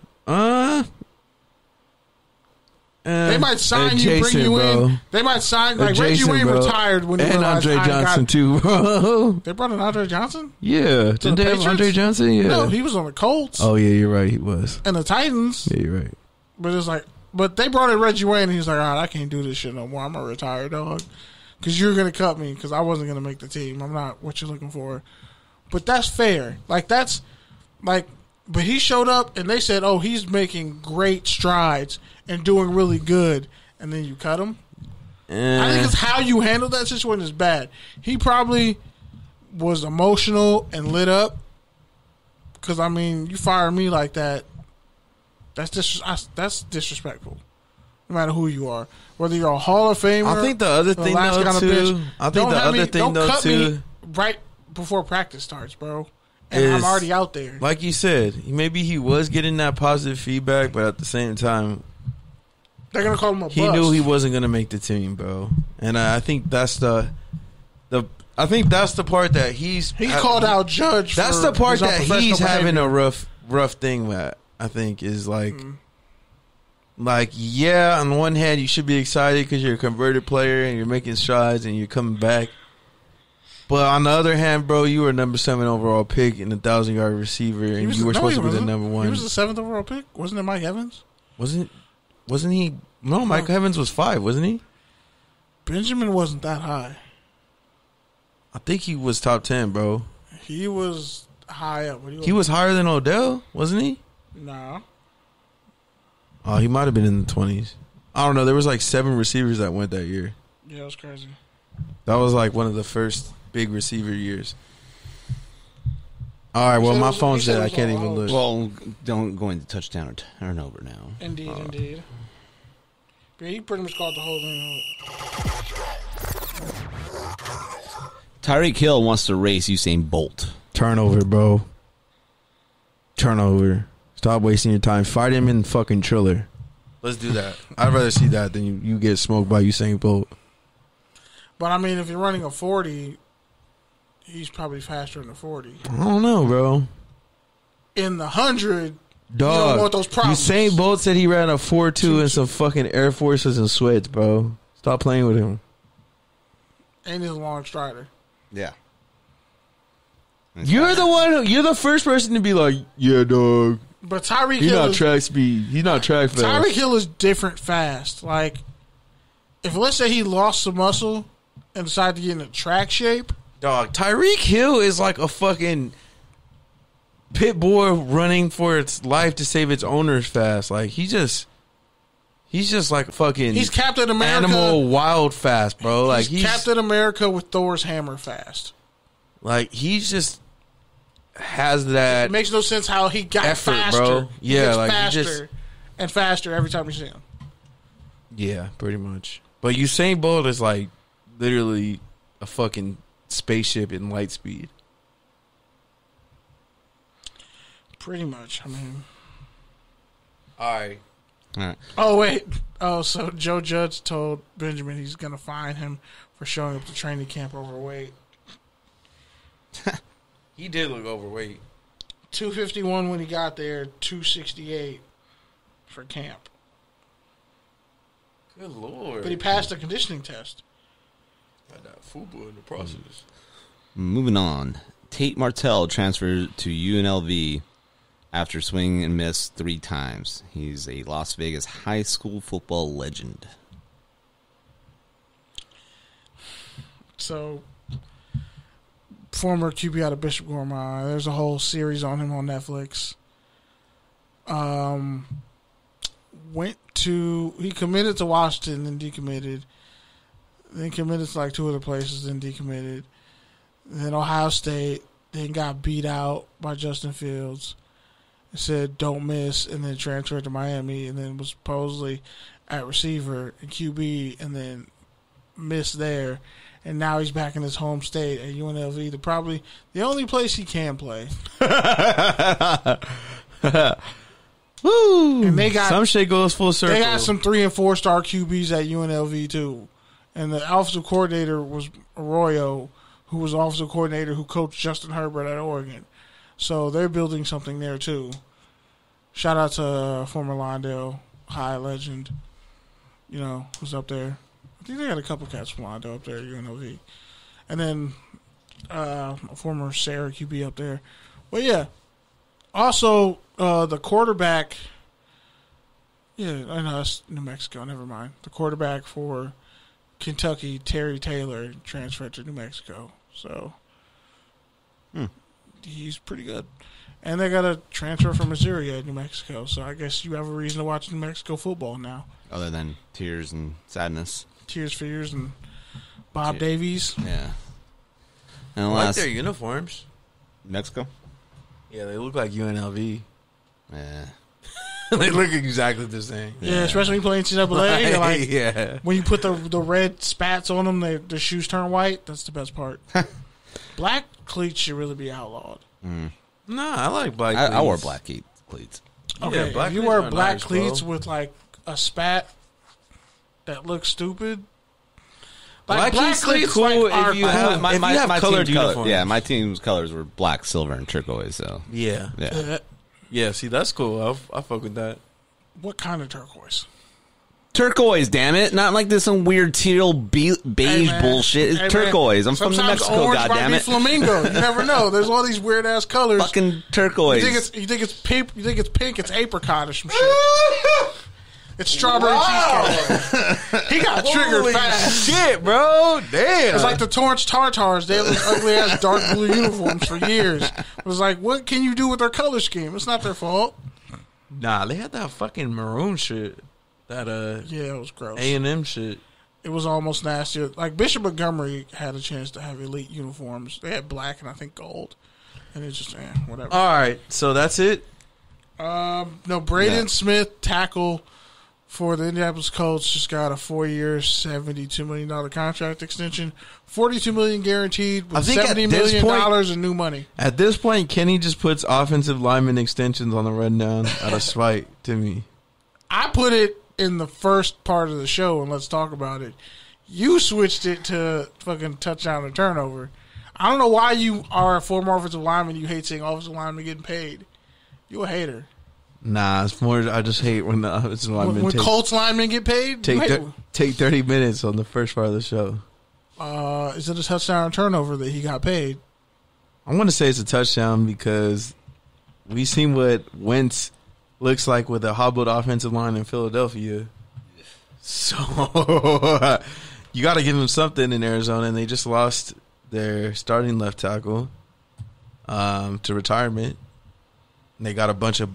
Speaker 1: They might sign you, bring you in. They might sign like Reggie Wayne retired when he
Speaker 3: and Andre Johnson too, bro.
Speaker 1: They brought in Andre Johnson.
Speaker 3: Yeah, didn't they have Andre Johnson? Yeah,
Speaker 1: no, he was on the Colts.
Speaker 3: Oh yeah, you're right, he was.
Speaker 1: And the Titans.
Speaker 3: Yeah, you're right.
Speaker 1: But it's like, but they brought in Reggie Wayne, and he's like, all right, I can't do this shit no more. I'm gonna retire, dog, because you're gonna cut me because I wasn't gonna make the team. I'm not what you're looking for. But that's fair. Like that's like. But he showed up, and they said, oh, he's making great strides and doing really good, and then you cut him? I think it's how you handle that situation is bad. He probably was emotional and lit up because, I mean, you fire me like that, that's disrespectful, no matter who you are. Whether you're a Hall of Famer.
Speaker 3: I think the other thing, though, too.
Speaker 1: Don't cut me right before practice starts, bro. And I'm already out there.
Speaker 3: Like you said, maybe he was getting that positive feedback, but at the same time,
Speaker 1: they're gonna call him a bust.
Speaker 3: He knew he wasn't gonna make the team, bro. And I think that's the part that he
Speaker 1: called out Judge.
Speaker 3: That's the part that he's having a rough thing with. I think is like, yeah, on one hand you should be excited because you're a converted player and you're making strides and you're coming back. But on the other hand, bro, you were a number 7 overall pick and 1,000-yard receiver, and you were supposed to be the number 1.
Speaker 1: He was the 7th overall pick, wasn't it? Mike Evans?
Speaker 3: Wasn't he? No, Mike Evans was 5, wasn't he?
Speaker 1: Benjamin wasn't that high.
Speaker 3: I think he was top 10, bro.
Speaker 1: He was high up.
Speaker 3: He was higher than Odell, wasn't he?
Speaker 1: No.
Speaker 3: Oh, he might have been in the 20s. I don't know. There was like 7 receivers that went that year.
Speaker 1: Yeah, it was crazy.
Speaker 3: That was like one of the first big receiver years. All right, well, my phone's dead. I can't even look.
Speaker 2: Well, don't go into touchdown or turnover now.
Speaker 1: Indeed. Yeah, he pretty much called the whole thing.
Speaker 2: Tyreek Hill wants to race Usain Bolt.
Speaker 3: Turnover, bro. Turnover. Stop wasting your time. Fight him in fucking Triller. Let's do that. I'd rather see that than you get smoked by Usain Bolt.
Speaker 1: But, I mean, if you're running a 40, he's probably faster in the 40.
Speaker 3: I don't know, bro.
Speaker 1: In the 100,
Speaker 3: Dog,
Speaker 1: you don't want those problems.
Speaker 3: Usain Bolt said he ran a 4.2 in some fucking Air Forces and sweats, bro. Stop playing with him.
Speaker 1: And he's a long strider.
Speaker 2: Yeah.
Speaker 3: You're the first person to be like, yeah, dog.
Speaker 1: But Tyreek
Speaker 3: He's
Speaker 1: Hill
Speaker 3: not
Speaker 1: is,
Speaker 3: track speed. He's not track fast.
Speaker 1: Tyreek Hill is different fast. Like, if let's say he lost some muscle and decided to get into track shape.
Speaker 3: Dog, Tyreek Hill is like a fucking pit bull running for its life to save its owners fast. Like, he's just like fucking.
Speaker 1: He's Captain America.
Speaker 3: Animal wild fast, bro. Like
Speaker 1: he's Captain America with Thor's hammer fast.
Speaker 3: Like, he's just has that.
Speaker 1: It makes no sense how he got
Speaker 3: effort,
Speaker 1: faster.
Speaker 3: bro.
Speaker 1: He
Speaker 3: Yeah,
Speaker 1: gets
Speaker 3: like
Speaker 1: faster and faster every time you see him.
Speaker 3: Yeah, pretty much. But Usain Bolt is like literally a fucking spaceship in light speed.
Speaker 1: Pretty much. I mean.
Speaker 3: All right.
Speaker 1: Oh, wait. Oh, so Joe Judge told Benjamin he's going to fine him for showing up to training camp overweight.
Speaker 3: He did look overweight.
Speaker 1: 251 when he got there, 268 for camp.
Speaker 3: Good Lord.
Speaker 1: But he passed the conditioning test.
Speaker 3: Got that FUBU in the process.
Speaker 2: Moving on. Tate Martell transferred to UNLV after swing and miss 3 times. He's a Las Vegas high school football legend.
Speaker 1: So, former QB out of Bishop Gorman. There's a whole series on him on Netflix. He committed to Washington, then decommitted. Then committed to like 2 other places, then decommitted. Then Ohio State, then got beat out by Justin Fields. It said don't miss, and then transferred to Miami, and then was supposedly at receiver and QB, and then missed there. And now he's back in his home state at UNLV, the only place he can play.
Speaker 3: Woo!
Speaker 1: And they got
Speaker 3: some shit goes full circle.
Speaker 1: They got some 3 and 4 star QBs at UNLV too, and the offensive coordinator was Arroyo, who was offensive coordinator who coached Justin Herbert at Oregon. So they're building something there too. Shout out to former Lawndale High legend, who's up there. I think they got a couple cats from Lawndale up there at UNLV, and then a former Sarah QB up there. Well, yeah. Also, the quarterback. Yeah, I know it's New Mexico. Never mind. The quarterback for Kentucky, Terry Taylor, transferred to New Mexico. So he's pretty good. And they got a transfer from Missouri at New Mexico. So I guess you have a reason to watch New Mexico football now.
Speaker 2: Other than tears and sadness.
Speaker 1: Tears, fears, and Bob Davies.
Speaker 2: Yeah. And
Speaker 3: I like their uniforms.
Speaker 2: Mexico?
Speaker 3: Yeah, they look like UNLV.
Speaker 2: Yeah.
Speaker 3: They look exactly the same.
Speaker 1: Yeah, especially when you play NCAA. Like,
Speaker 3: yeah.
Speaker 1: When you put the red spats on them, the shoes turn white. That's the best part. Black cleats should really be outlawed.
Speaker 3: Nah, I like black cleats.
Speaker 2: I wore black cleats.
Speaker 1: Okay,
Speaker 3: Yeah, black
Speaker 1: if you
Speaker 3: cleats
Speaker 1: wear
Speaker 3: are
Speaker 1: black
Speaker 3: nice,
Speaker 1: cleats
Speaker 3: bro.
Speaker 1: with like a spat that looks stupid.
Speaker 3: Black
Speaker 1: Black
Speaker 3: cleats
Speaker 1: cleats
Speaker 3: cool
Speaker 1: like are
Speaker 3: if you
Speaker 1: cool.
Speaker 3: have, if you have colored
Speaker 2: team's
Speaker 3: uniforms.
Speaker 2: Yeah, my team's colors were black, silver, and turquoise. So
Speaker 3: Yeah. Yeah, see, that's cool. I fuck with that.
Speaker 1: What kind of turquoise?
Speaker 2: turquoise. Damn it! Not like this some weird teal beige bullshit. It's turquoise. I'm from New Mexico.
Speaker 1: Orange
Speaker 2: Goddamn
Speaker 1: might
Speaker 2: it!
Speaker 1: be flamingo. You never know. There's all these weird ass colors.
Speaker 2: Fucking turquoise.
Speaker 1: You think it's pink? You think it's apricot or some shit. It's strawberry cheesecake. He got triggered fast.
Speaker 3: Shit, bro. Damn.
Speaker 1: It's like the Torrance Tartars. They had those ugly ass dark blue uniforms for years. It was like, what can you do with their color scheme? It's not their fault.
Speaker 3: Nah, they had that fucking maroon shit. That
Speaker 1: Yeah, it was gross.
Speaker 3: A&M shit.
Speaker 1: It was almost nasty. Like Bishop Montgomery had a chance to have elite uniforms. They had black and I think gold, and it's just whatever.
Speaker 3: All right, so that's it.
Speaker 1: No, Braden Smith, tackle for the Indianapolis Colts, just got a 4-year, $72 million contract extension, $42 million guaranteed, with $70 million in new money.
Speaker 3: At this point, Kenny just puts offensive lineman extensions on the rundown out of spite to me.
Speaker 1: I put it in the first part of the show, and let's talk about it. You switched it to fucking touchdown and turnover. I don't know why you are a former offensive lineman. You hate seeing offensive linemen getting paid. You a hater.
Speaker 3: Nah, it's more. I just hate when the offensive linemen
Speaker 1: when Colts linemen get paid.
Speaker 3: Take 30 minutes on the first part of the show.
Speaker 1: Is it a touchdown or turnover that he got paid?
Speaker 3: I'm going to say it's a touchdown because we've seen what Wentz looks like with a hobbled offensive line in Philadelphia. So you got to give him something in Arizona, and they just lost their starting left tackle to retirement. And they got a bunch of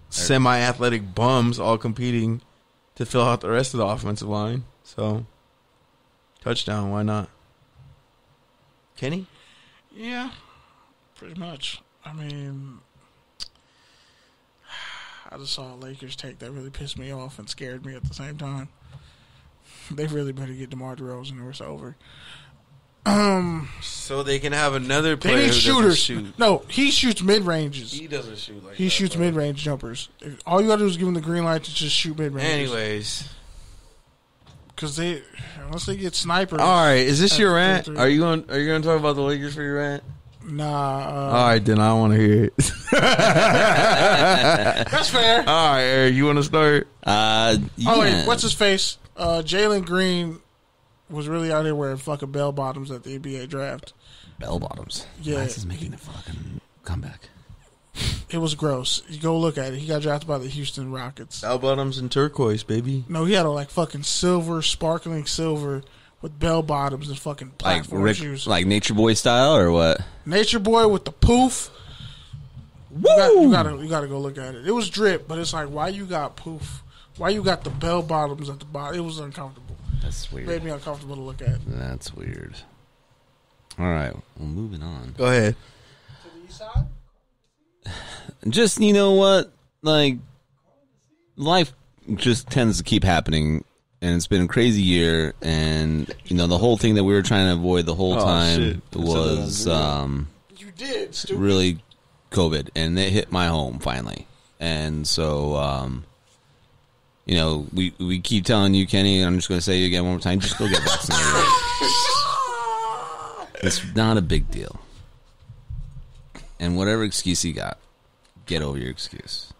Speaker 3: semi-athletic bums all competing to fill out the rest of the offensive line. So, touchdown, why not? Kenny?
Speaker 1: Yeah, pretty much. I mean, I just saw a Lakers take that really pissed me off and scared me at the same time. They really better get DeMar DeRozan or it's over.
Speaker 3: So they can have another player
Speaker 1: they need
Speaker 3: who
Speaker 1: shooters.
Speaker 3: doesn't shoot.
Speaker 1: No, he shoots mid-ranges.
Speaker 3: He doesn't shoot like
Speaker 1: He
Speaker 3: that,
Speaker 1: shoots
Speaker 3: bro.
Speaker 1: mid-range jumpers. All you got to do is give him the green light to just shoot mid-ranges.
Speaker 3: Anyways.
Speaker 1: Because unless they get snipers.
Speaker 3: All right, is this your rant?
Speaker 1: 3.
Speaker 3: Are you going to talk about the Lakers for your rant?
Speaker 1: Nah.
Speaker 3: All right, then I want to hear it.
Speaker 1: That's fair.
Speaker 3: All right, Eric, you want to start?
Speaker 2: Yeah.
Speaker 1: Oh, wait, what's his face? Jalen Green was really out here wearing fucking bell bottoms at the NBA draft.
Speaker 2: Bell bottoms?
Speaker 1: Yeah.
Speaker 2: This is making a fucking comeback.
Speaker 1: It was gross. You go look at it. He got drafted by the Houston Rockets.
Speaker 3: Bell bottoms and turquoise, baby.
Speaker 1: No, he had a fucking sparkling silver with bell bottoms and fucking platform shoes.
Speaker 2: Like Nature Boy style or what?
Speaker 1: Nature Boy with the poof.
Speaker 2: Woo!
Speaker 1: You gotta go look at it. It was drip, but it's like, why you got poof? Why you got the bell bottoms at the bottom? It was uncomfortable.
Speaker 2: That's weird.
Speaker 1: Made me uncomfortable to look at.
Speaker 2: That's weird. All right, well, moving on.
Speaker 3: Go ahead.
Speaker 1: To the east side?
Speaker 2: Just, you know what? Like, life just tends to keep happening, and it's been a crazy year, and, you know, the whole thing that we were trying to avoid the whole time was
Speaker 1: You did, stupid.
Speaker 2: really COVID, and it hit my home finally. And so, you know, we keep telling you, Kenny, and I'm just going to say it again one more time, just go get vaccinated. It's not a big deal. And whatever excuse you got, get over your excuse.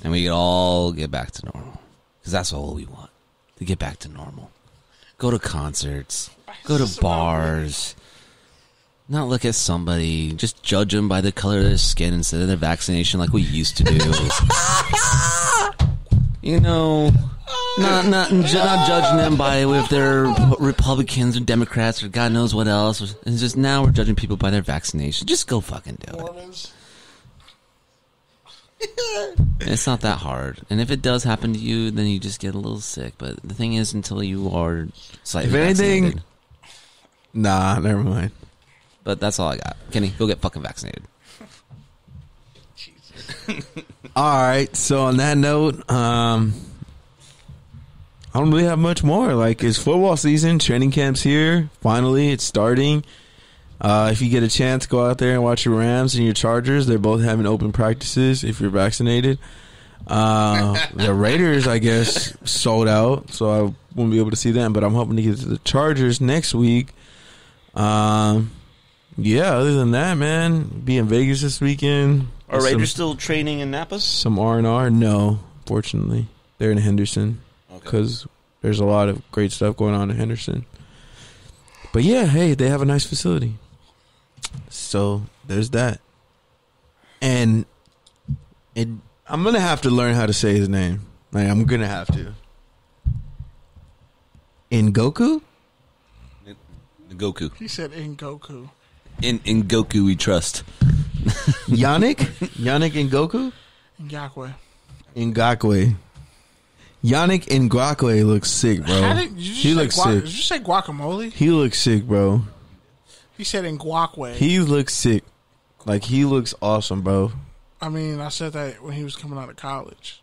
Speaker 2: And we can all get back to normal. Because that's all we want, to get back to normal. Go to concerts. Go to bars. Not look at somebody. Just judge them by the color of their skin instead of their vaccination like we used to do. You know, not judging them by if they're Republicans or Democrats or God knows what else. It's just now we're judging people by their vaccination. Just go fucking do it.
Speaker 1: Mormons.
Speaker 2: It's not that hard. And if it does happen to you, then you just get a little sick. But the thing is, until you are slightly
Speaker 3: If anything-
Speaker 2: vaccinated.
Speaker 3: Nah, never mind.
Speaker 2: But that's all I got. Kenny, go get fucking vaccinated.
Speaker 3: All right, so on that note, I don't really have much more. Like, it's football season, training camp's here. Finally, it's starting. If you get a chance, go out there and watch your Rams and your Chargers. They're both having open practices if you're vaccinated. The Raiders, I guess, sold out, so I won't be able to see them. But I'm hoping to get to the Chargers next week. Yeah, other than that, man, be in Vegas this weekend.
Speaker 2: Are Raiders still training in Napa?
Speaker 3: Some R&R? No, fortunately. They're in Henderson because there's a lot of great stuff going on in Henderson. But yeah, hey, they have a nice facility. So there's that. And I'm going to have to learn how to say his name. Like, I'm going to have to. In Goku?
Speaker 2: Goku.
Speaker 1: He said in Goku.
Speaker 2: In Goku we trust.
Speaker 3: Yannick? Yannick Ngokwe?
Speaker 1: Ngakwe.
Speaker 3: Ngakwe. Yannick Ngakwe looks sick, bro. He looks sick.
Speaker 1: Did you say guacamole?
Speaker 3: He looks sick, bro.
Speaker 1: He said Ngakwe.
Speaker 3: He looks sick. Like, he looks awesome, bro.
Speaker 1: I mean, I said that when he was coming out of college.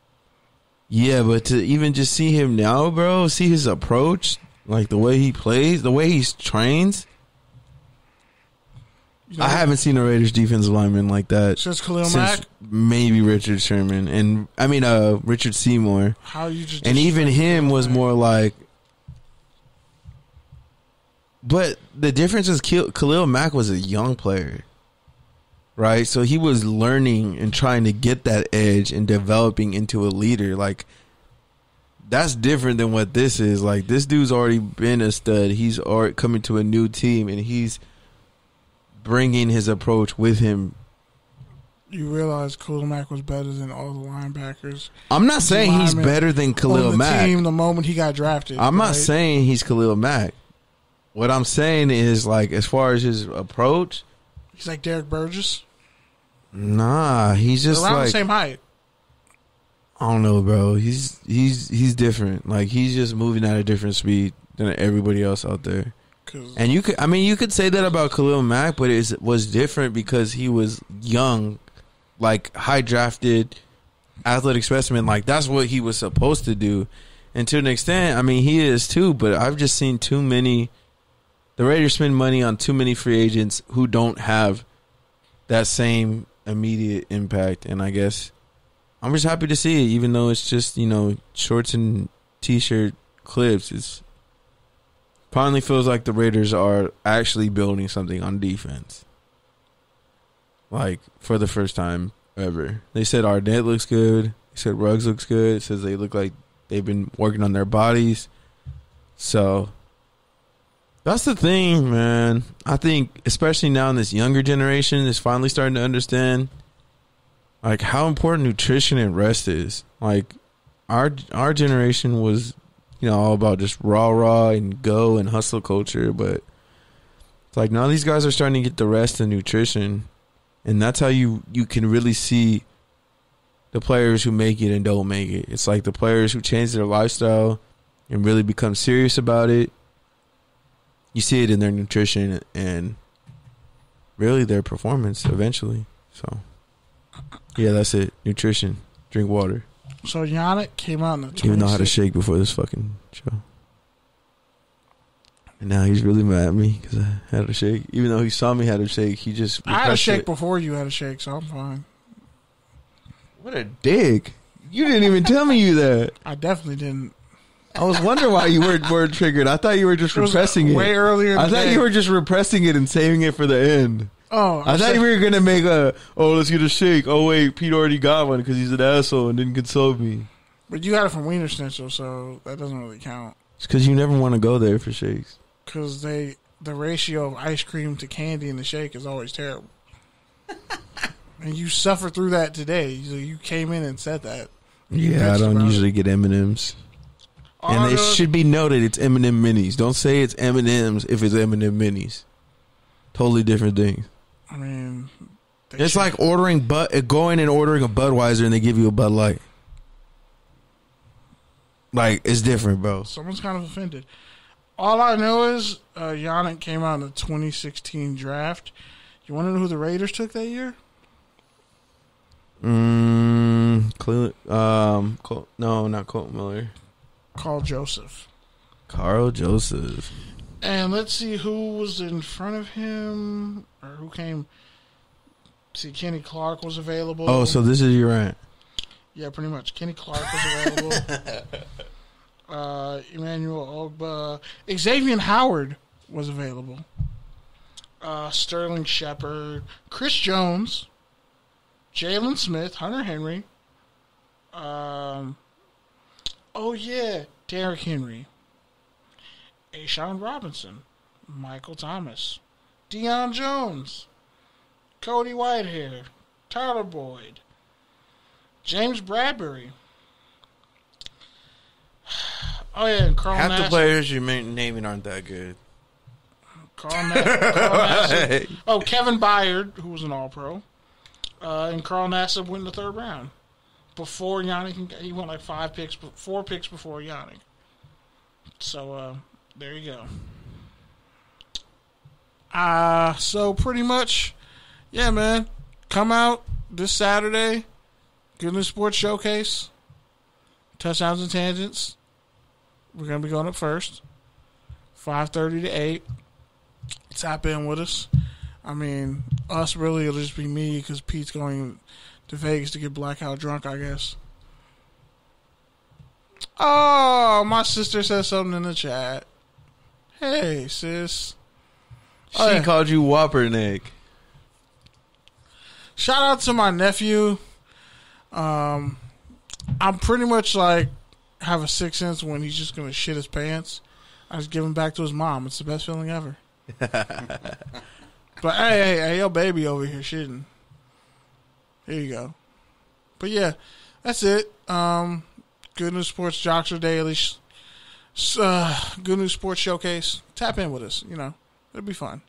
Speaker 3: Yeah, but to even just see him now, bro, see his approach, like the way he plays, the way he trains.
Speaker 1: You know,
Speaker 3: I haven't seen a Raiders defensive lineman like that
Speaker 1: since Khalil Mack.
Speaker 3: Maybe Richard Sherman and Richard Seymour.
Speaker 1: How you just
Speaker 3: and even him was more like. But the difference is Khalil Mack was a young player, right? So he was learning and trying to get that edge and developing into a leader. Like, that's different than what this is. Like, this dude's already been a stud. He's already coming to a new team, and he's bringing his approach with him.
Speaker 1: You realize Khalil Mack was better than all the linebackers.
Speaker 3: I'm not saying he's better than Khalil Mack.
Speaker 1: Team the moment he got drafted.
Speaker 3: I'm not saying he's Khalil Mack. What I'm saying is, like, as far as his approach,
Speaker 1: he's like Derek Burgess.
Speaker 3: Nah, he's just
Speaker 1: around
Speaker 3: like
Speaker 1: the same height.
Speaker 3: I don't know, bro. He's different. Like, he's just moving at a different speed than everybody else out there. And you could say that about Khalil Mack, but it was different because he was young, like high drafted, athletic specimen. Like, that's what he was supposed to do. And to an extent, I mean, he is too. But I've just seen too many. The Raiders spend money on too many free agents who don't have that same immediate impact. And I guess I'm just happy to see it, even though it's just, shorts and t-shirt clips. It's finally feels like the Raiders are actually building something on defense. Like, for the first time ever. They said Arnett looks good. They said Ruggs looks good. It says they look like they've been working on their bodies. So that's the thing, man. I think, especially now in this younger generation, is finally starting to understand, like, how important nutrition and rest is. Like, our generation was, all about just rah and go and hustle culture, but it's like now these guys are starting to get the rest and nutrition, and that's how you can really see the players who make it and don't make it. It's like the players who change their lifestyle and really become serious about it. You see it in their nutrition and really their performance eventually. So, yeah, that's it. Nutrition. Drink water.
Speaker 1: So Yannick came out in the 26th.
Speaker 3: Even know how to shake before this fucking show. And now he's really mad at me because I had a shake. Even though he saw me had a shake, he just...
Speaker 1: I had a shake before you had a shake, so I'm fine.
Speaker 3: What a dick. You didn't even tell me you that.
Speaker 1: I definitely didn't.
Speaker 3: I was wondering why you weren't triggered. I thought you were just repressing it.
Speaker 1: Way earlier in the day.
Speaker 3: I thought you were just repressing it and saving it for the end.
Speaker 1: Oh,
Speaker 3: I thought you were going to make let's get a shake. Oh, wait, Pete already got one because he's an asshole and didn't consult me.
Speaker 1: But you got it from Wiener Schnitzel, so that doesn't really count.
Speaker 3: It's because you never want to go there for shakes.
Speaker 1: Because the ratio of ice cream to candy in the shake is always terrible. And you suffered through that today. You came in and said that.
Speaker 3: Yeah, I don't usually get M&Ms. And it should be noted, it's M&M minis. Don't say it's M&Ms if it's M&M minis. Totally different things.
Speaker 1: I mean,
Speaker 3: it's like going and ordering a Budweiser and they give you a Bud Light. Like, it's different, bro.
Speaker 1: Someone's kind of offended. All I know is Yannick came out in the 2016 draft. You want to know who the Raiders took that year?
Speaker 3: No, not Colt Miller.
Speaker 1: Carl Joseph.
Speaker 3: Carl Joseph.
Speaker 1: And let's see who was in front of him or who came. See, Kenny Clark was available.
Speaker 3: Oh, so this is your rant.
Speaker 1: Yeah, pretty much. Kenny Clark was available. Emmanuel Ogba. Xavien Howard was available. Sterling Shepard. Chris Jones. Jalen Smith. Hunter Henry. Derrick Henry. Ashawn Robinson. Michael Thomas. Deion Jones. Cody Whitehair. Tyler Boyd. James Bradbury. Oh, yeah, and Carl
Speaker 3: Half
Speaker 1: Nassib.
Speaker 3: the players you're naming aren't that good.
Speaker 1: Carl Nassib. Oh, Kevin Byard, who was an All-Pro. And Carl Nassib went in the third round. Before Yannick, he went like 4 picks before Yannick. So, there you go. So pretty much, yeah, man. Come out this Saturday. Good News Sports Showcase. Touchdowns and Tangents. We're going to be going up first. 5:30 to 8. Tap in with us. I mean, us really, it'll just be me because Pete's going to Vegas to get blackout drunk, I guess. Oh, my sister said something in the chat. Hey, sis.
Speaker 3: She called you Whopperneck.
Speaker 1: Shout out to my nephew. I'm pretty much like have a sixth sense when he's just gonna shit his pants. I just give him back to his mom. It's the best feeling ever. But hey, your baby over here shitting. Here you go. But yeah, that's it. Good News Sports Joxer Daily. Good News Sports Showcase. Tap in with us. It'll be fun.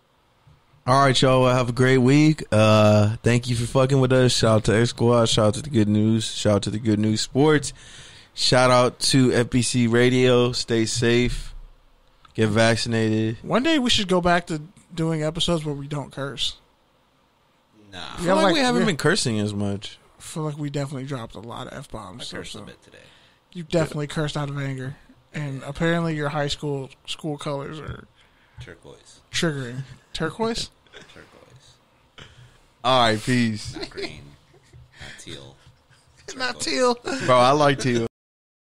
Speaker 3: All right, y'all. Well, have a great week. Thank you for fucking with us. Shout out to X Squad. Shout out to the Good News. Shout out to the Good News Sports. Shout out to FBC Radio. Stay safe. Get vaccinated.
Speaker 1: One day we should go back to doing episodes where we don't curse.
Speaker 2: Nah.
Speaker 3: I feel like we haven't been cursing as much.
Speaker 1: I feel like we definitely dropped a lot of F-bombs.
Speaker 2: I cursed a bit today.
Speaker 1: You definitely cursed out of anger. And apparently your high school colors are
Speaker 2: Turquoise.
Speaker 1: triggering. Turquoise?
Speaker 2: Turquoise.
Speaker 3: All right, peace.
Speaker 2: Not green. Not teal.
Speaker 1: Not teal.
Speaker 3: Bro, I like teal.